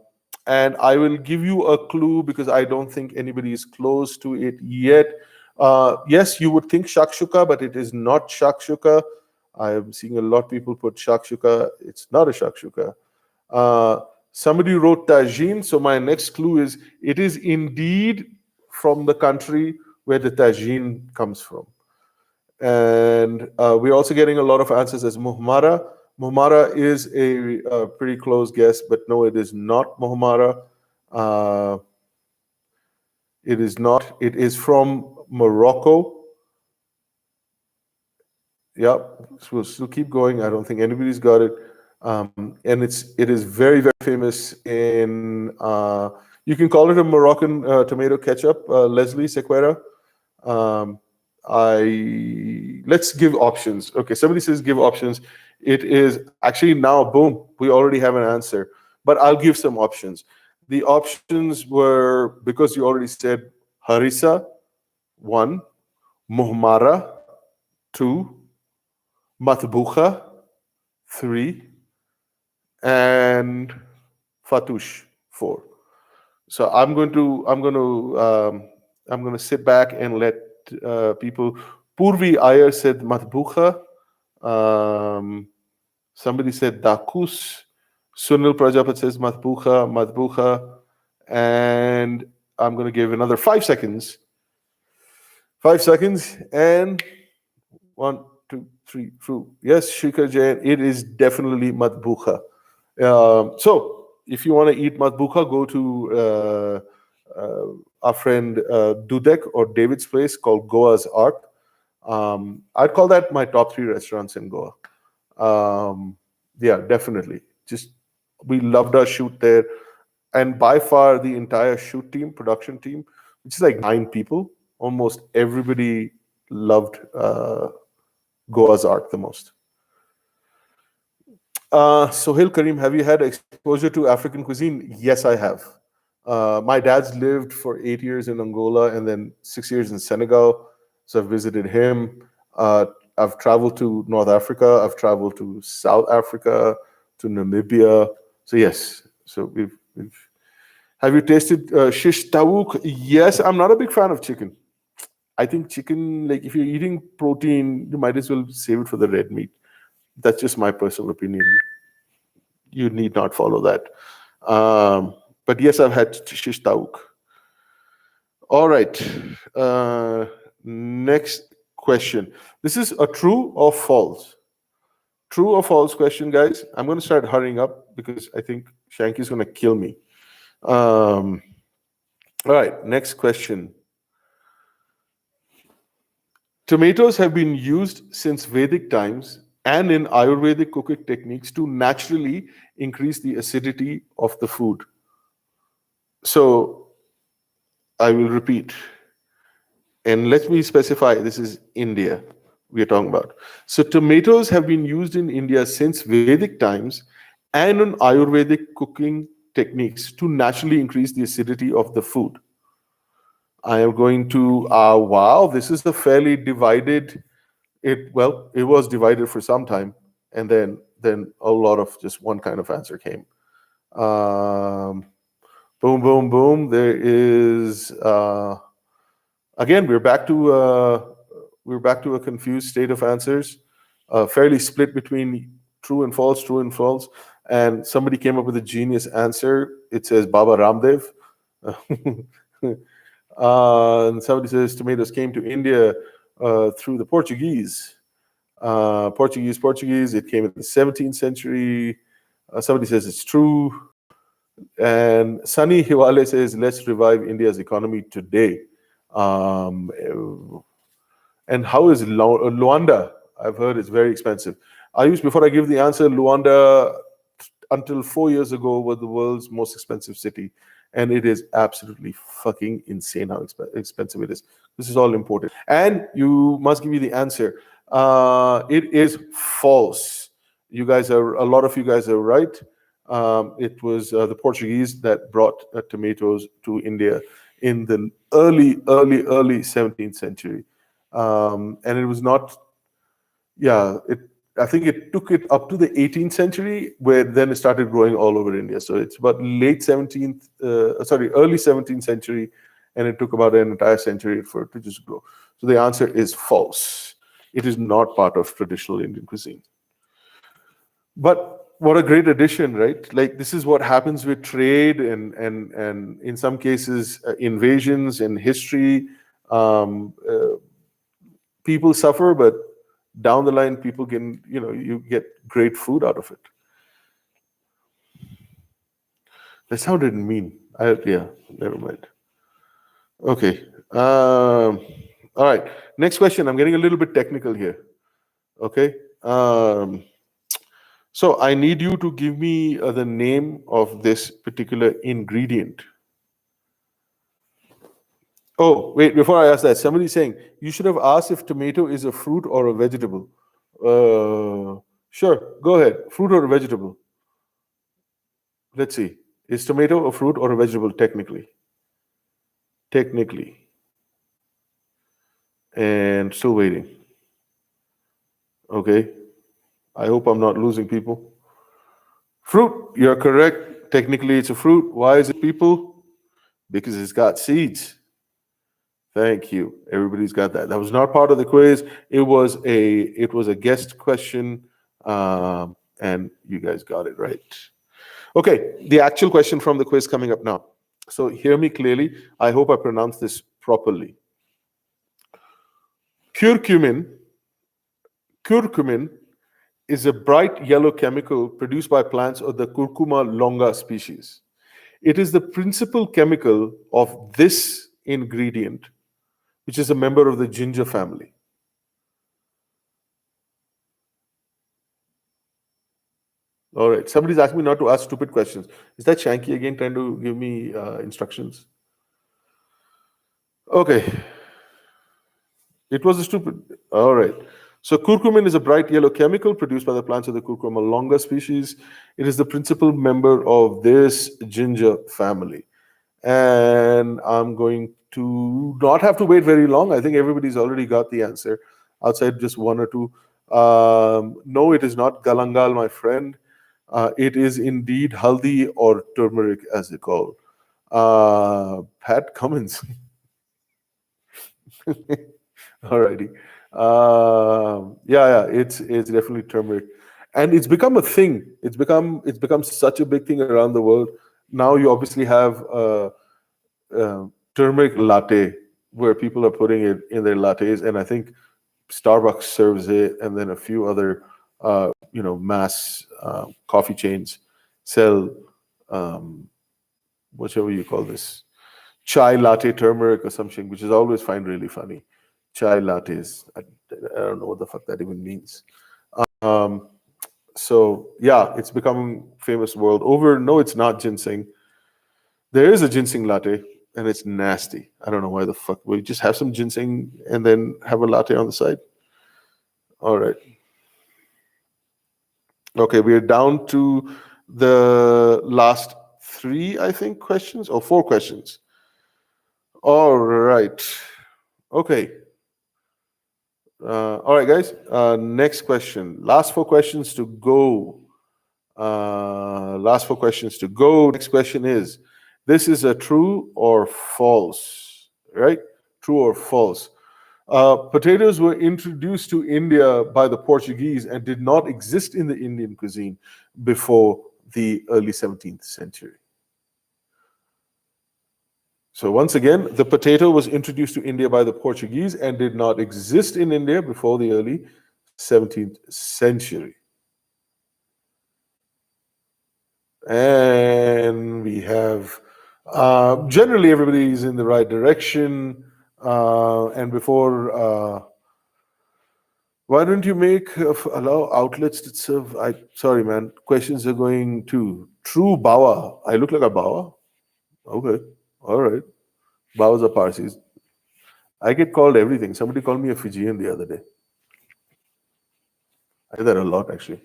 And I will give you a clue because I don't think anybody is close to it yet. Yes, you would think shakshuka, but it is not shakshuka. I am seeing a lot of people put shakshuka. It's not a shakshuka. Somebody wrote tagine, so my next clue is it is indeed from the country where the tagine comes from. And we're also getting a lot of answers as muhammara. Muhammara is a pretty close guess, but no, it is not muhammara. Uh, it is not. It is from Morocco. Yeah, so we'll still keep going. I don't think anybody's got it. And it is very, very famous in. You can call it a Moroccan tomato ketchup, Leslie Sequeira. Um, let's give options. Okay, somebody says give options. It is actually now, boom, we already have an answer. But I'll give some options. The options were, because you already said harissa, 1, muhmara, 2, matbucha, 3, and fatouche, 4. So I'm going to sit back and let people. Purvi Iyer said matbucha. Somebody said dakus. Sunil Prajapat says matbucha, and I'm going to give another 5 seconds. 5 seconds, and 1, 2, 3, 4. Yes, Shikar Jain, it is definitely matbucha. So if you want to eat matbucha, go to our friend Dudek or David's place called Goa's Art. I'd call that my top 3 restaurants in Goa. Yeah, definitely. Just we loved our shoot there, and by far the entire shoot team, production team, which is like 9 people, almost everybody loved Goa's Art the most. Sohail Karim, have you had exposure to African cuisine? Yes, I have. My dad's lived for 8 years in Angola and then 6 years in Senegal. So I've visited him. I've traveled to North Africa. I've traveled to South Africa, to Namibia. So yes, so we've have you tasted shish tawuk? Yes, I'm not a big fan of chicken. I think chicken, like if you're eating protein, you might as well save it for the red meat. That's just my personal opinion. You need not follow that. But yes, I've had shish tawuk. All right. Next question. This is a true or false? True or false question, guys? I'm going to start hurrying up because I think Shanky's going to kill me. All right. Next question. Tomatoes have been used since Vedic times and in Ayurvedic cooking techniques to naturally increase the acidity of the food. So I will repeat. And let me specify, this is India we are talking about. So tomatoes have been used in India since Vedic times and in Ayurvedic cooking techniques to naturally increase the acidity of the food. I am going to, wow, this is a fairly divided, it was divided for some time, and then a lot of just one kind of answer came. Boom, boom, boom. There is, again, we're back to a confused state of answers, fairly split between true and false, and somebody came up with a genius answer. It says Baba Ramdev. And somebody says tomatoes came to India through the Portuguese. Portuguese. It came in the 17th century. Somebody says it's true. And Sunny Hiwale says, let's revive India's economy today. And how is Luanda? I've heard it's very expensive. Before I give the answer, Luanda, until 4 years ago, was the world's most expensive city. And it is absolutely fucking insane how expensive it is. This is all important. And you must give me the answer. It is false. A lot of you guys are right. It was the Portuguese that brought tomatoes to India in the early 17th century. And it was not, yeah, I think it took it up to the 18th century, where then it started growing all over India. So it's about early 17th century, and it took about an entire century for it to just grow. So the answer is false. It is not part of traditional Indian cuisine. But what a great addition, right? Like, this is what happens with trade and in some cases invasions in history. People suffer, but down the line, people can, you get great food out of it. That sounded mean. Yeah, never mind. Okay. All right. Next question. I'm getting a little bit technical here. Okay. So I need you to give me the name of this particular ingredient. Oh, wait, before I ask that, somebody's saying you should have asked if tomato is a fruit or a vegetable. Sure, go ahead. Fruit or a vegetable? Let's see. Is tomato a fruit or a vegetable technically? Technically. And still waiting. Okay. I hope I'm not losing people. Fruit, you're correct. Technically, it's a fruit. Why is it people? Because it's got seeds. Thank you. Everybody's got that. That was not part of the quiz. It was a guest question, and you guys got it right. Okay, the actual question from the quiz coming up now. So hear me clearly. I hope I pronounced this properly. Curcumin is a bright yellow chemical produced by plants of the Curcuma longa species. It is the principal chemical of this ingredient, which is a member of the ginger family. All right. Somebody's asking me not to ask stupid questions. Is that Shanky again trying to give me instructions? Okay. It was a stupid. All right. So curcumin is a bright yellow chemical produced by the plants of the Curcuma longa species. It is the principal member of this ginger family. And I'm going to not have to wait very long. I think everybody's already got the answer, outside just one or two. No, it is not galangal, my friend. It is indeed haldi or turmeric, as they call. Pat Cummins. Alrighty. Yeah, it's definitely turmeric, and it's become a thing. It's become such a big thing around the world. Now you obviously have turmeric latte, where people are putting it in their lattes, and I think Starbucks serves it, and then a few other mass coffee chains sell whichever you call this, chai latte turmeric or something, which is always find really funny. Chai lattes. I don't know what the fuck that even means. So yeah, it's becoming famous world over. No, it's not ginseng. There is a ginseng latte, and it's nasty. I don't know why the fuck. We just have some ginseng and then have a latte on the side. All right. Okay, we're down to the last three, I think, questions, or four questions. All right. Okay. All right, guys. Next question. Last four questions to go. Last four questions to go. Next question is, this is a true or false, right? True or false? Potatoes were introduced to India by the Portuguese and did not exist in the Indian cuisine before the early 17th century. So once again, the potato was introduced to India by the Portuguese and did not exist in India before the early 17th century. And we have generally everybody is in the right direction. And before, why don't you allow outlets that serve? Sorry, man. Questions are going to true Bawa. I look like a Bawa. Okay, all right. Bawas are Parsis. I get called everything. Somebody called me a Fijian the other day. I hear that a lot, actually.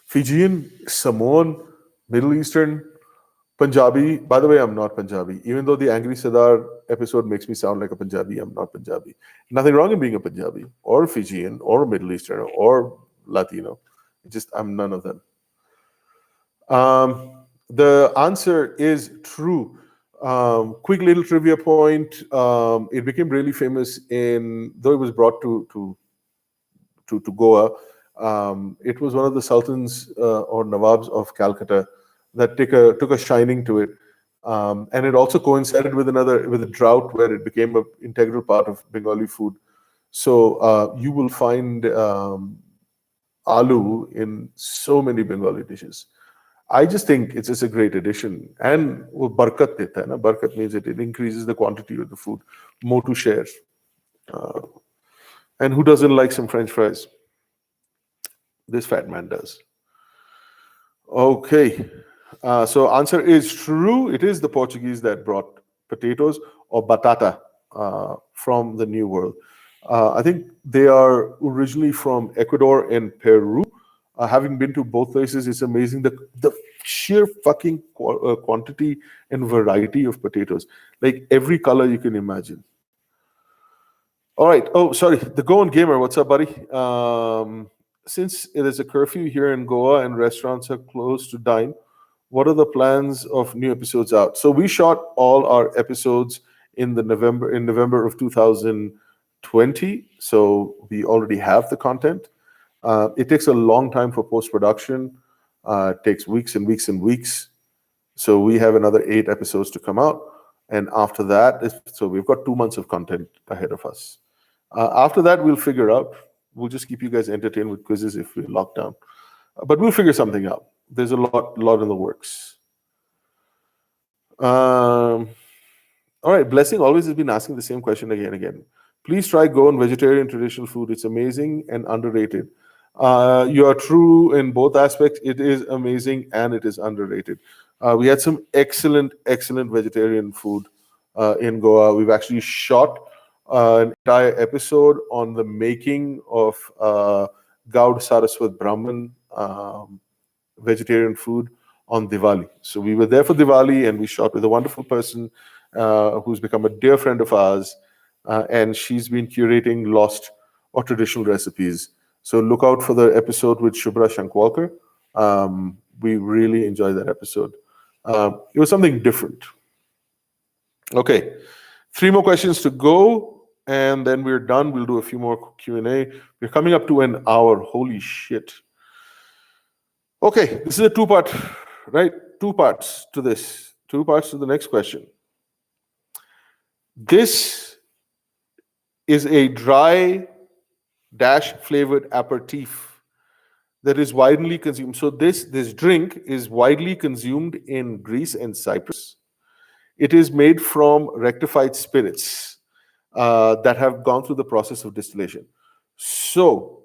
Fijian, Samoan, Middle Eastern, Punjabi. By the way, I'm not Punjabi. Even though the Angry Sadar episode makes me sound like a Punjabi, I'm not Punjabi. Nothing wrong in being a Punjabi or a Fijian or a Middle Eastern or Latino. I'm none of them. The answer is true. Quick little trivia point. It became really famous though it was brought to Goa. It was one of the sultans or nawabs of Calcutta that took a shining to it, and it also coincided with a drought where it became an integral part of Bengali food. So you will find aloo in so many Bengali dishes. I just think it's just a great addition. And वो बरकत देता है ना, बरकत means it increases the quantity of the food, more to share. And who doesn't like some French fries? This fat man does. Okay, so answer is true. It is the Portuguese that brought potatoes or batata from the New World. I think they are originally from Ecuador and Peru. Having been to both places, it's amazing the sheer fucking quantity and variety of potatoes, like every color you can imagine. All right. Oh, sorry. The Goan Gamer. What's up, buddy? Since it is a curfew here in Goa and restaurants are closed to dine, what are the plans of new episodes out? So we shot all our episodes in November of 2020. So we already have the content. It takes a long time for post-production. It takes weeks and weeks and weeks. So we have another 8 episodes to come out. And after that, so we've got 2 months of content ahead of us. After that, we'll figure out. We'll just keep you guys entertained with quizzes if we're locked down. But we'll figure something out. There's a lot in the works. All right, Blessing always has been asking the same question again and again. Please try Goan vegetarian traditional food. It's amazing and underrated. You are true in both aspects. It is amazing and it is underrated. We had some excellent vegetarian food in Goa. We've actually shot an entire episode on the making of Gaud Saraswat Brahman vegetarian food on Diwali. So we were there for Diwali and we shot with a wonderful person who's become a dear friend of ours, and she's been curating lost or traditional recipes. So look out for the episode with Shubhra Shankwalkar. We really enjoyed that episode. It was something different. Okay, 3 more questions to go, and then we're done. We'll do a few more Q&A. We're coming up to an hour. Holy shit. Okay, this is a 2-part, right? 2 parts to this. 2 parts to the next question. This is a dry dash flavored aperitif that is widely consumed. So this drink is widely consumed in Greece and Cyprus. It is made from rectified spirits that have gone through the process of distillation. So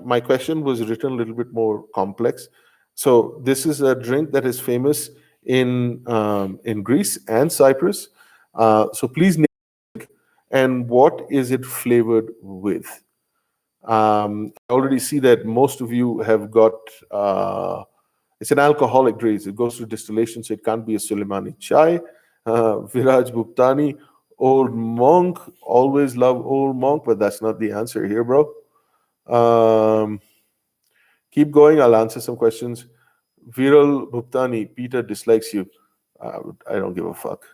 my question was written a little bit more complex. So this is a drink that is famous in Greece and Cyprus. So please name it, and what is it flavored with? I already see that most of you have got. It's an alcoholic drink. It goes through distillation, so it can't be a Suleimani chai. Viraj Bhuptani, Old Monk. Always love Old Monk, but that's not the answer here, bro. Keep going. I'll answer some questions. Viral Bhuptani, Peter dislikes you. I don't give a fuck.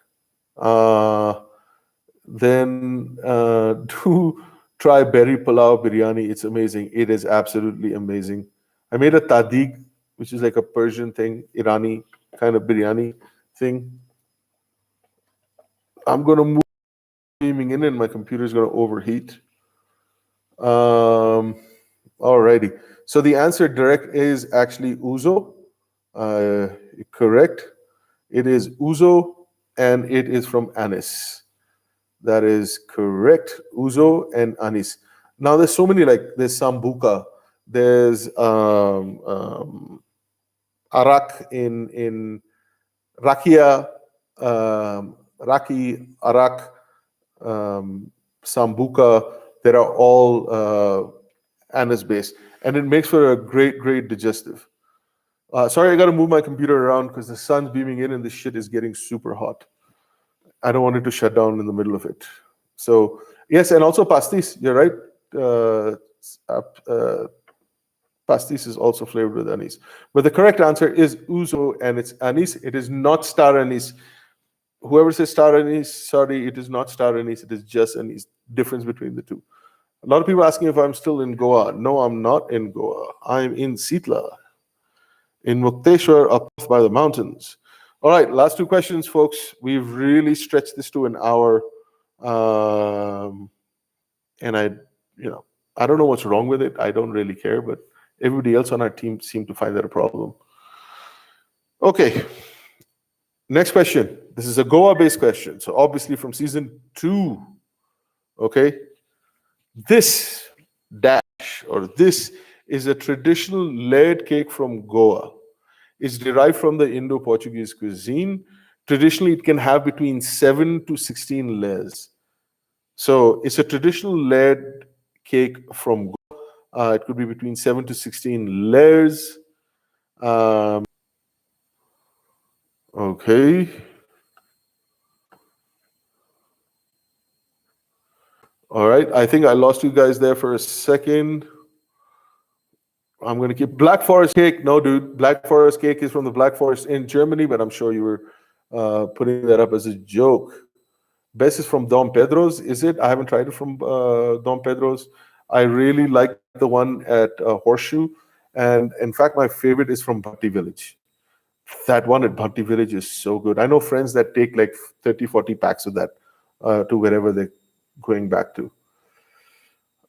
Then do try berry pulao biryani. It's amazing. It is absolutely amazing. I made a tadig, which is like a Persian thing, Irani kind of biryani thing. I'm going to move streaming in and my computer is going to overheat. Alrighty. So the answer direct is actually ouzo. Correct. It is ouzo and it is from anise. That is correct. Ouzo and anise. Now there's so many, like there's sambuca, there's arak in rakia, raki, arak, sambuca. They are all anise based, and it makes for a great digestive. Sorry, I got to move my computer around because the sun's beaming in and this shit is getting super hot. I don't want it to shut down in the middle of it. So yes, and also pastis. You're right, pastis is also flavored with anise. But the correct answer is ouzo, and it's anise. It is not star anise. Whoever says star anise, sorry, it is not star anise. It is just anise. Difference between the two. A lot of people asking if I'm still in Goa. No, I'm not in Goa. I'm in Sitla, in Mukteshwar, up by the mountains. All right, last two questions, folks. We've really stretched this to an hour, and I don't know what's wrong with it. I don't really care, but everybody else on our team seemed to find that a problem. Okay, next question. This is a Goa-based question, so obviously from season 2. Okay, this is a traditional layered cake from Goa. It's derived from the Indo-Portuguese cuisine. Traditionally, it can have between 7 to 16 layers. So it's a traditional layered cake from Goa. It could be between 7 to 16 layers. Okay. All right. I think I lost you guys there for a second. I'm going to keep Black Forest cake. No, dude. Black Forest cake is from the Black Forest in Germany, but I'm sure you were putting that up as a joke. Best is from Dom Pedro's. Is it? I haven't tried it from Dom Pedro's. I really like the one at Horseshoe. And in fact, my favorite is from Bhakti Village. That one at Bhakti Village is so good. I know friends that take like 30, 40 packs of that to wherever they're going back to.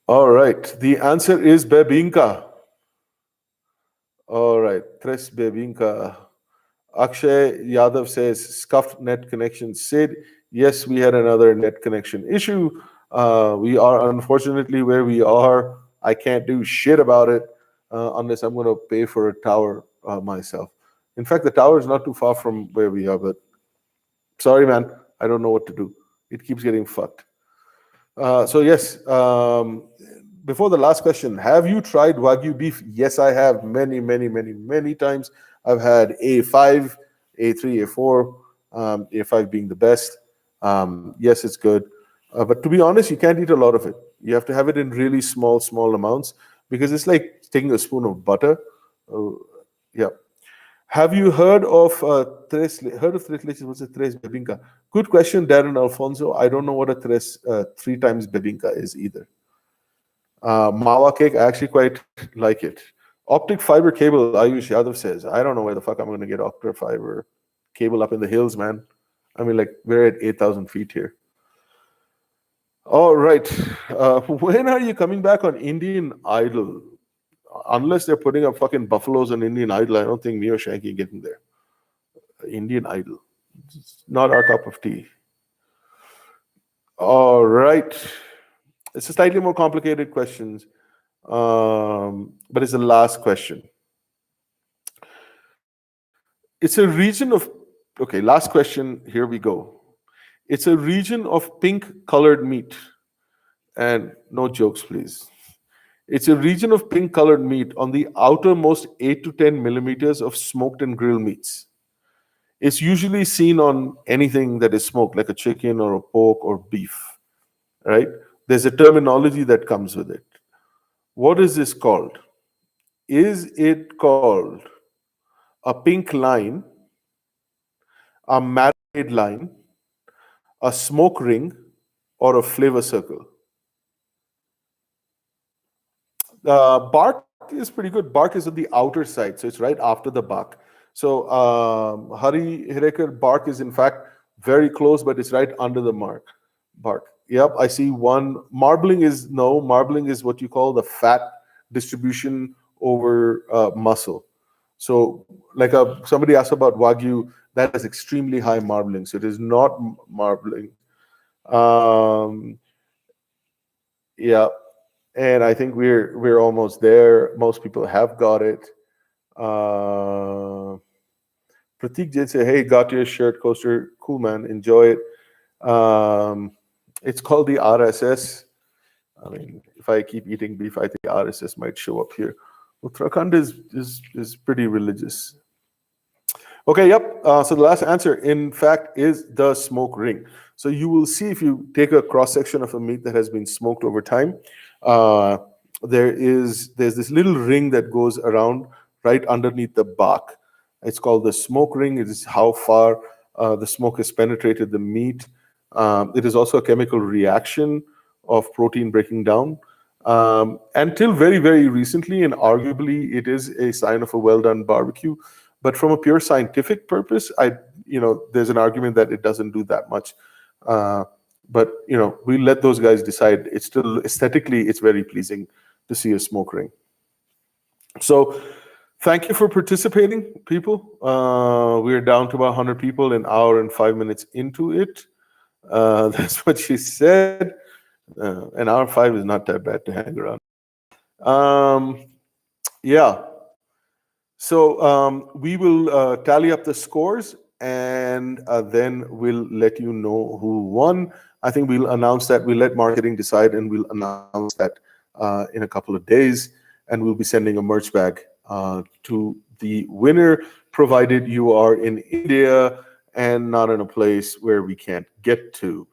All right. The answer is bebinka. All right. Tres bebinka. Akshay Yadav says, scuffed net connection. Sid, yes, we had another net connection issue. We are unfortunately where we are. I can't do shit about it unless I'm going to pay for a tower myself. In fact, the tower is not too far from where we are, but sorry, man, I don't know what to do. It keeps getting fucked. So yes, before the last question, have you tried Wagyu beef? Yes, I have many, many, many, many times. I've had A5, A3, A4, A5 being the best. Yes, it's good. But to be honest, you can't eat a lot of it. You have to have it in really small, small amounts because it's like taking a spoon of butter. Yeah. Have you heard of tres leches? What's a tres bebinka? Good question, Darren Alfonso. I don't know what a tres 3 times bebinka is either. Mawa cake, I actually quite like it. Optic fiber cable, Ayush Yadav says. I don't know where the fuck I'm going to get optic fiber cable up in the hills, man. I mean, like, we're at 8,000 feet here. All right. When are you coming back on Indian Idol? Unless they're putting up fucking buffaloes on Indian Idol, I don't think me or Shanky getting there. Indian Idol. It's not our cup of tea. All right. It's a slightly more complicated questions, but it's the last question. It's a region of, okay, last question, here we go. It's a region of pink colored meat. And no jokes, please. It's a region of pink colored meat on the outermost 8 to 10 millimeters of smoked and grilled meats. It's usually seen on anything that is smoked, like a chicken or a pork or beef, right? There's a terminology that comes with it. What is this called? Is it called a pink line, a marinade line, a smoke ring, or a flavor circle? Bark is pretty good. Bark is on the outer side, so it's right after the bark. So Hari Hirekar, bark is in fact very close, but it's right under the bark. Yep, I see one. Marbling is what you call the fat distribution over muscle. So like somebody asked about Wagyu, that has extremely high marbling. So it is not marbling. Yeah. And I think we're almost there. Most people have got it. Pratik Jain said, "Hey, got your shirt coaster. Cool, man. Enjoy it." It's called the RSS. I mean, if I keep eating beef, I think RSS might show up here. Uttarakhand is pretty religious. Okay, yep. So the last answer, in fact, is the smoke ring. So you will see if you take a cross section of a meat that has been smoked over time. there's this little ring that goes around right underneath the bark. It's called the smoke ring. It is how far the smoke has penetrated the meat. It is also a chemical reaction of protein breaking down. Until very, very recently, and arguably, it is a sign of a well done barbecue. But from a pure scientific purpose, there's an argument that it doesn't do that much. Uh, but we let those guys decide. It's still aesthetically, it's very pleasing to see a smoke ring. So thank you for participating, people. We're down to about 100 people, an hour and 5 minutes into it. That's what she said. An hour 5 is not that bad to hang around. Yeah. So we will tally up the scores, and then we'll let you know who won. I think we'll announce that. We'll let marketing decide, and we'll announce that in a couple of days. And we'll be sending a merch bag to the winner, provided you are in India and not in a place where we can't get to.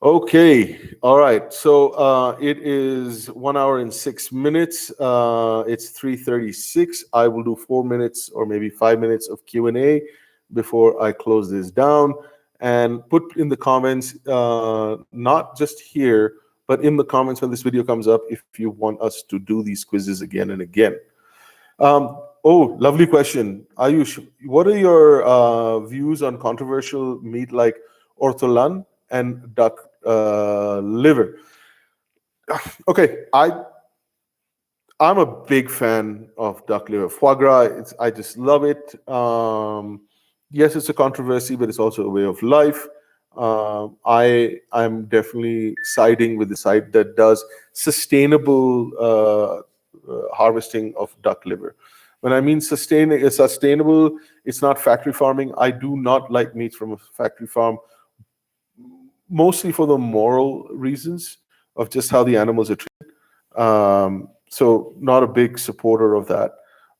Okay, all right. So it is 1 hour and 6 minutes. It's 3:36. I will do 4 minutes or maybe 5 minutes of Q&A before I close this down. And put in the comments, not just here, but in the comments when this video comes up, if you want us to do these quizzes again and again. Oh, lovely question. Ayush, what are your views on controversial meat like ortolan and duck liver? Okay, I'm a big fan of duck liver. Foie gras, I just love it. Yes, it's a controversy, but it's also a way of life. I'm definitely siding with the side that does sustainable harvesting of duck liver. When I mean sustainable, it's not factory farming. I do not like meat from a factory farm, mostly for the moral reasons of just how the animals are treated. So not a big supporter of that.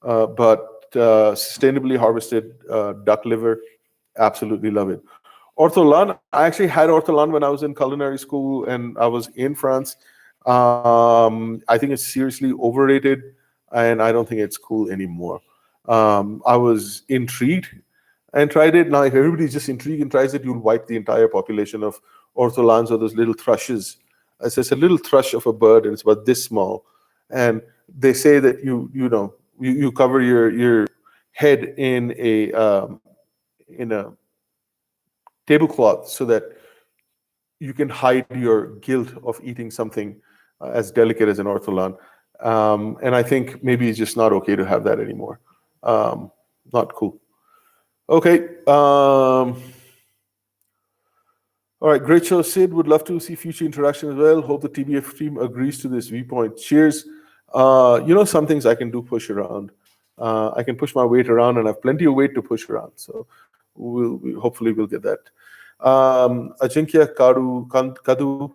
But sustainably harvested duck liver, absolutely love it. Ortolan, I actually had ortolan when I was in culinary school and I was in France. I think it's seriously overrated, and I don't think it's cool anymore. I was intrigued and tried it. Now, if everybody's just intrigued and tries it, you'll wipe the entire population of ortolans, or those little thrushes. It's just a little thrush of a bird, and it's about this small. And they say that you cover your head in a tablecloth so that you can hide your guilt of eating something as delicate as an ortolan. And I think maybe it's just not okay to have that anymore. Not cool. Okay. All right. Great show, Sid. Would love to see future interaction as well. Hope the TBF team agrees to this viewpoint. Cheers. Some things I can do push around. I can push my weight around, and I have plenty of weight to push around. So hopefully we'll get that. Ajinkya Kadu,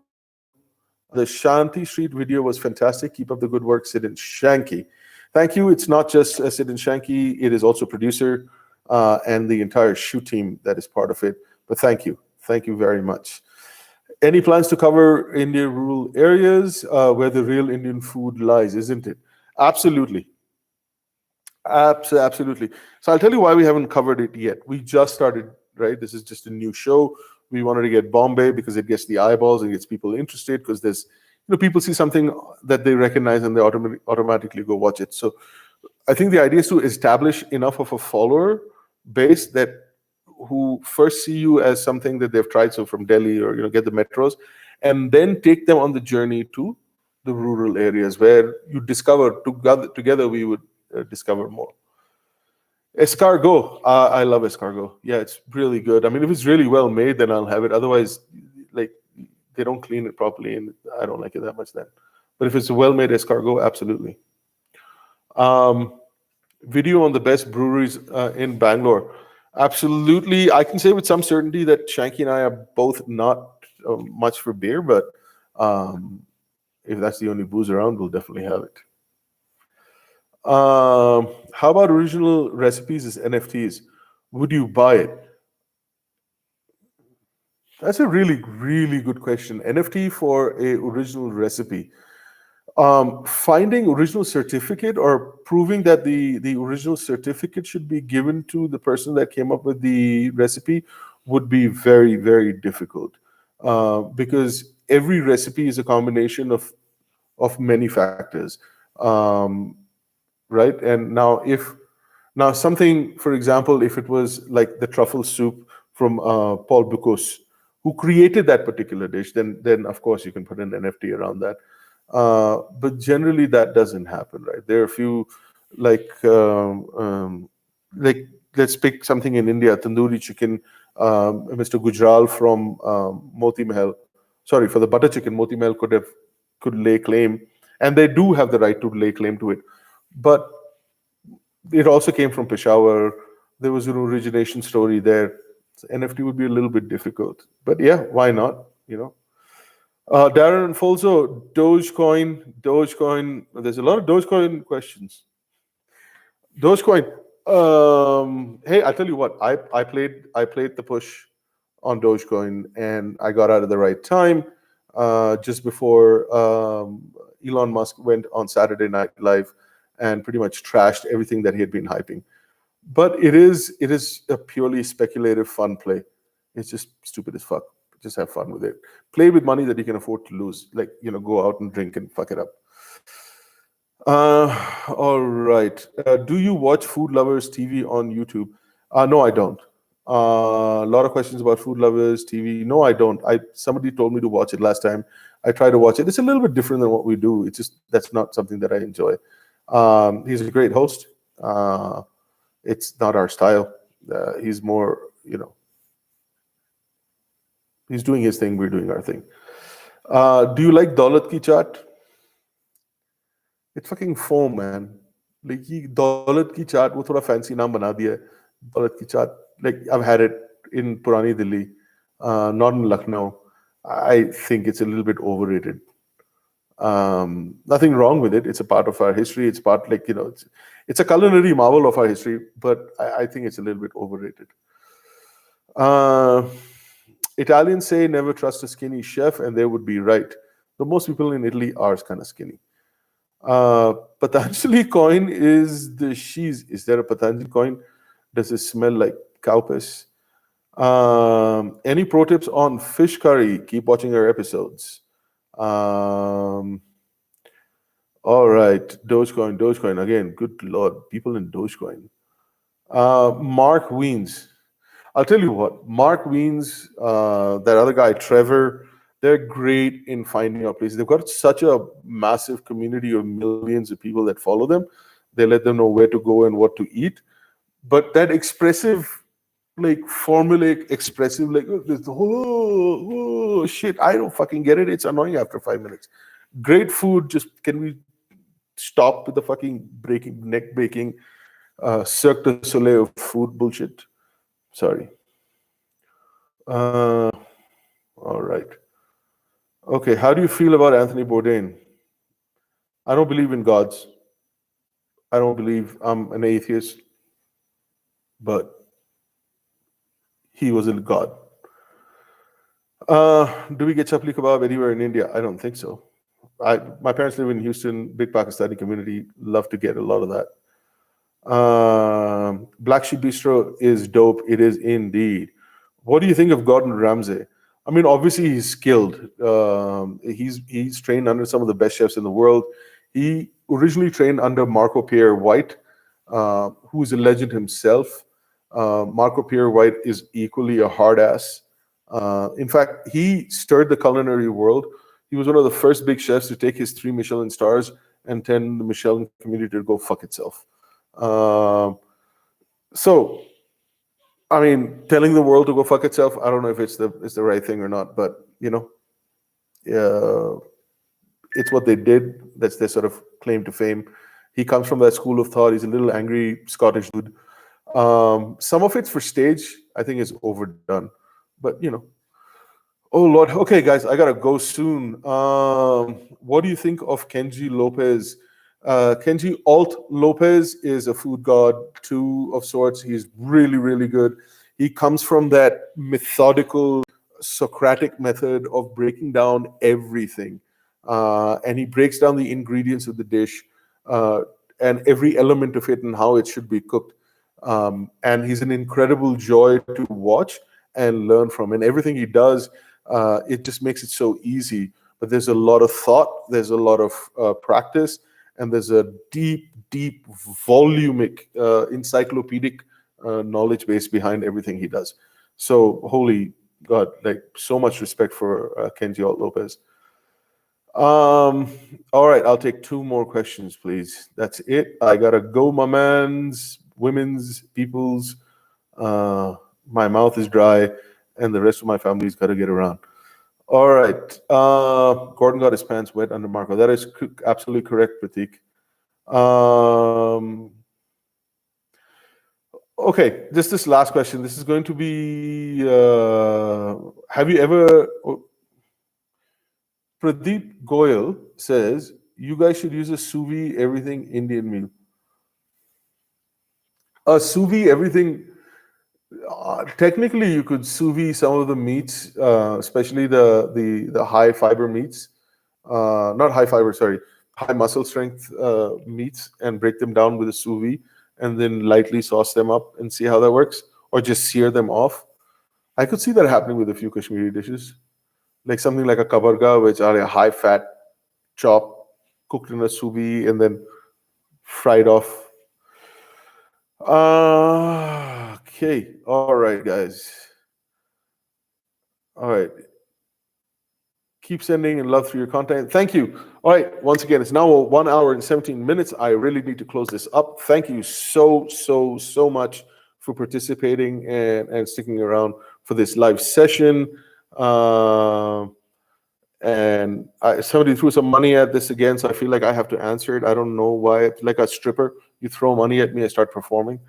the Shanti Street video was fantastic. Keep up the good work, Sid and Shanky. Thank you. It's not just Sid and Shanky. It is also producer and the entire shoot team that is part of it. But thank you. Thank you very much. Any plans to cover Indian rural areas where the real Indian food lies, isn't it? Absolutely. Absolutely. So I'll tell you why we haven't covered it yet. We just started, right? This is just a new show. We wanted to get Bombay because it gets the eyeballs and gets people interested, because there's, people see something that they recognize and they automatically go watch it. So I think the idea is to establish enough of a follower base that who first see you as something that they've tried, so from Delhi or get the metros, and then take them on the journey to the rural areas where you discover together we would discover more. Escargot, I love escargot. Yeah, it's really good. I mean, if it's really well made, then I'll have it. Otherwise, like, they don't clean it properly, and I don't like it that much then. But if it's a well-made escargot, absolutely. Video on the best breweries in Bangalore. Absolutely. I can say with some certainty that Shanky and I are both not much for beer, but if that's the only booze around, we'll definitely have it. How about original recipes as NFTs? Would you buy it? That's a really, really good question. NFT for a original recipe. Finding original certificate or proving that the original certificate should be given to the person that came up with the recipe would be very, very difficult, because every recipe is a combination of many factors. Um, right? And now something, for example, if it was like the truffle soup from Paul Bocuse, who created that particular dish, then of course you can put an NFT around that. But generally that doesn't happen, right? There are a few, like like let's pick something in India, tandoori chicken. Mr. Gujral from Moti Mahal, sorry, for the butter chicken, Moti Mahal could lay claim, and they do have the right to lay claim to it. But it also came from Peshawar. There was an origination story there. So NFT would be a little bit difficult, but yeah, why not? Darren and Folso, Dogecoin. There's a lot of Dogecoin questions. Dogecoin. Hey, I tell you what, I played the push on Dogecoin, and I got out at the right time, just before Elon Musk went on Saturday Night Live and pretty much trashed everything that he had been hyping. But it is a purely speculative fun play. It's just stupid as fuck. Just have fun with it. Play with money that you can afford to lose. Like, go out and drink and fuck it up. All right. Do you watch Food Lovers TV on YouTube? No, I don't. A lot of questions about Food Lovers TV. No, I don't. Somebody told me to watch it last time. I tried to watch it. It's a little bit different than what we do. It's just that's not something that I enjoy. He's a great host. It's not our style. He's more, he's doing his thing. We're doing our thing. Do you like Daulat Ki Chaat? It's fucking foam, man. Like, Daulat Ki Chaat, wo thoda fancy naam bana diya hai. Daulat Ki Chaat. Like, I've had it in Purani Delhi, not in Lucknow. I think it's a little bit overrated. Nothing wrong with it. It's a part of our history. It's part, like, it's a culinary marvel of our history, but I think it's a little bit overrated. Italians say never trust a skinny chef, and they would be right. Though most people in Italy are kind of skinny. Patanjali coin is the cheese. Is there a Patanjali coin? Does it smell like cow piss? Any pro tips on fish curry? Keep watching our episodes. All right, Dogecoin again. Good lord, people in Dogecoin. Mark Weens. I'll tell you what, Mark Weens, that other guy, Trevor, they're great in finding out places. They've got such a massive community of millions of people that follow them. They let them know where to go and what to eat. But that expressive, like formulaic, expressive, like this whole shit, I don't fucking get it. It's annoying after 5 minutes. Great food, just can we stop with the fucking neck breaking, Cirque du Soleil of food bullshit? Sorry. All right. Okay, how do you feel about Anthony Bourdain? I don't believe in gods. I don't believe, I'm an atheist, but he was a god. Do we get chapli kebab anywhere in India? I don't think so. My parents live in Houston, big Pakistani community, love to get a lot of that. Black Sheep Bistro is dope. It is indeed. What do you think of Gordon Ramsay? I mean, obviously he's skilled. He's trained under some of the best chefs in the world. He originally trained under Marco Pierre White, who is a legend himself. Marco Pierre White is equally a hard ass. In fact, he stirred the culinary world. He was one of the first big chefs to take his 3 Michelin stars and tell the Michelin community to go fuck itself. So, I mean, telling the world to go fuck itself, I don't know if it's the right thing or not, but it's what they did. That's their sort of claim to fame. He comes from that school of thought. He's a little angry Scottish dude. Some of it's for stage, I think, is overdone, but oh Lord. Okay, guys, I gotta go soon. What do you think of Kenji Lopez? Kenji Alt Lopez is a food god too, of sorts. He's really, really good. He comes from that methodical Socratic method of breaking down everything. and he breaks down the ingredients of the dish, uh, and every element of it and how it should be cooked. And he's an incredible joy to watch and learn from. And everything he does, it just makes it so easy. But there's a lot of thought, there's a lot of practice, and there's a deep, deep, volumic, encyclopedic knowledge base behind everything he does. So, holy God, like so much respect for Kenji Lopez. All right, I'll take two more questions, please. That's it. I gotta go, my man's, women's, people's. My mouth is dry, and the rest of my family's got to get around. All right. Gordon got his pants wet under Marco. That is absolutely correct, Pratik. Okay, just this last question. This is going to be: have you ever? Pradeep Goyal says you guys should use a sous vide everything Indian meal. A sous vide everything. Technically, you could sous vide some of the meats, especially the high fiber meats, not high fiber, sorry, high muscle strength meats, and break them down with a sous vide, and then lightly sauce them up and see how that works, or just sear them off. I could see that happening with a few Kashmiri dishes, like something like a kabarga, which are a high fat chop cooked in a sous vide and then fried off. Okay. All right, guys. All right. Keep sending and love through your content. Thank you. All right. Once again, it's now 1 hour and 17 minutes. I really need to close this up. Thank you so much for participating and sticking around for this live session. And somebody threw some money at this again, so I feel like I have to answer it. I don't know why. It's like a stripper. You throw money at me, I start performing.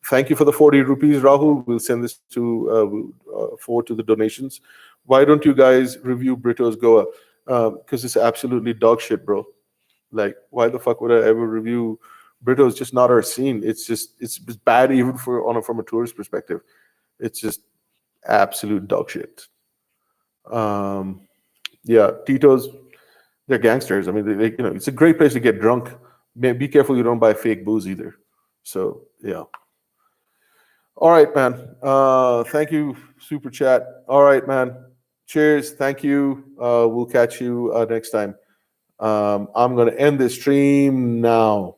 Thank you for the 40 rupees, Rahul. We'll send this to forward to the donations. Why don't you guys review Brito's Goa? Because it's absolutely dog shit, bro. Like, why the fuck would I ever review Brito's? Just not our scene. It's bad even from a tourist perspective. It's just absolute dog shit. Yeah, Tito's, they're gangsters. I mean, it's a great place to get drunk. Be careful you don't buy fake booze either. So, yeah. All right, man. Thank you, Super Chat. All right, man. Cheers. Thank you. We'll catch you next time. I'm going to end this stream now.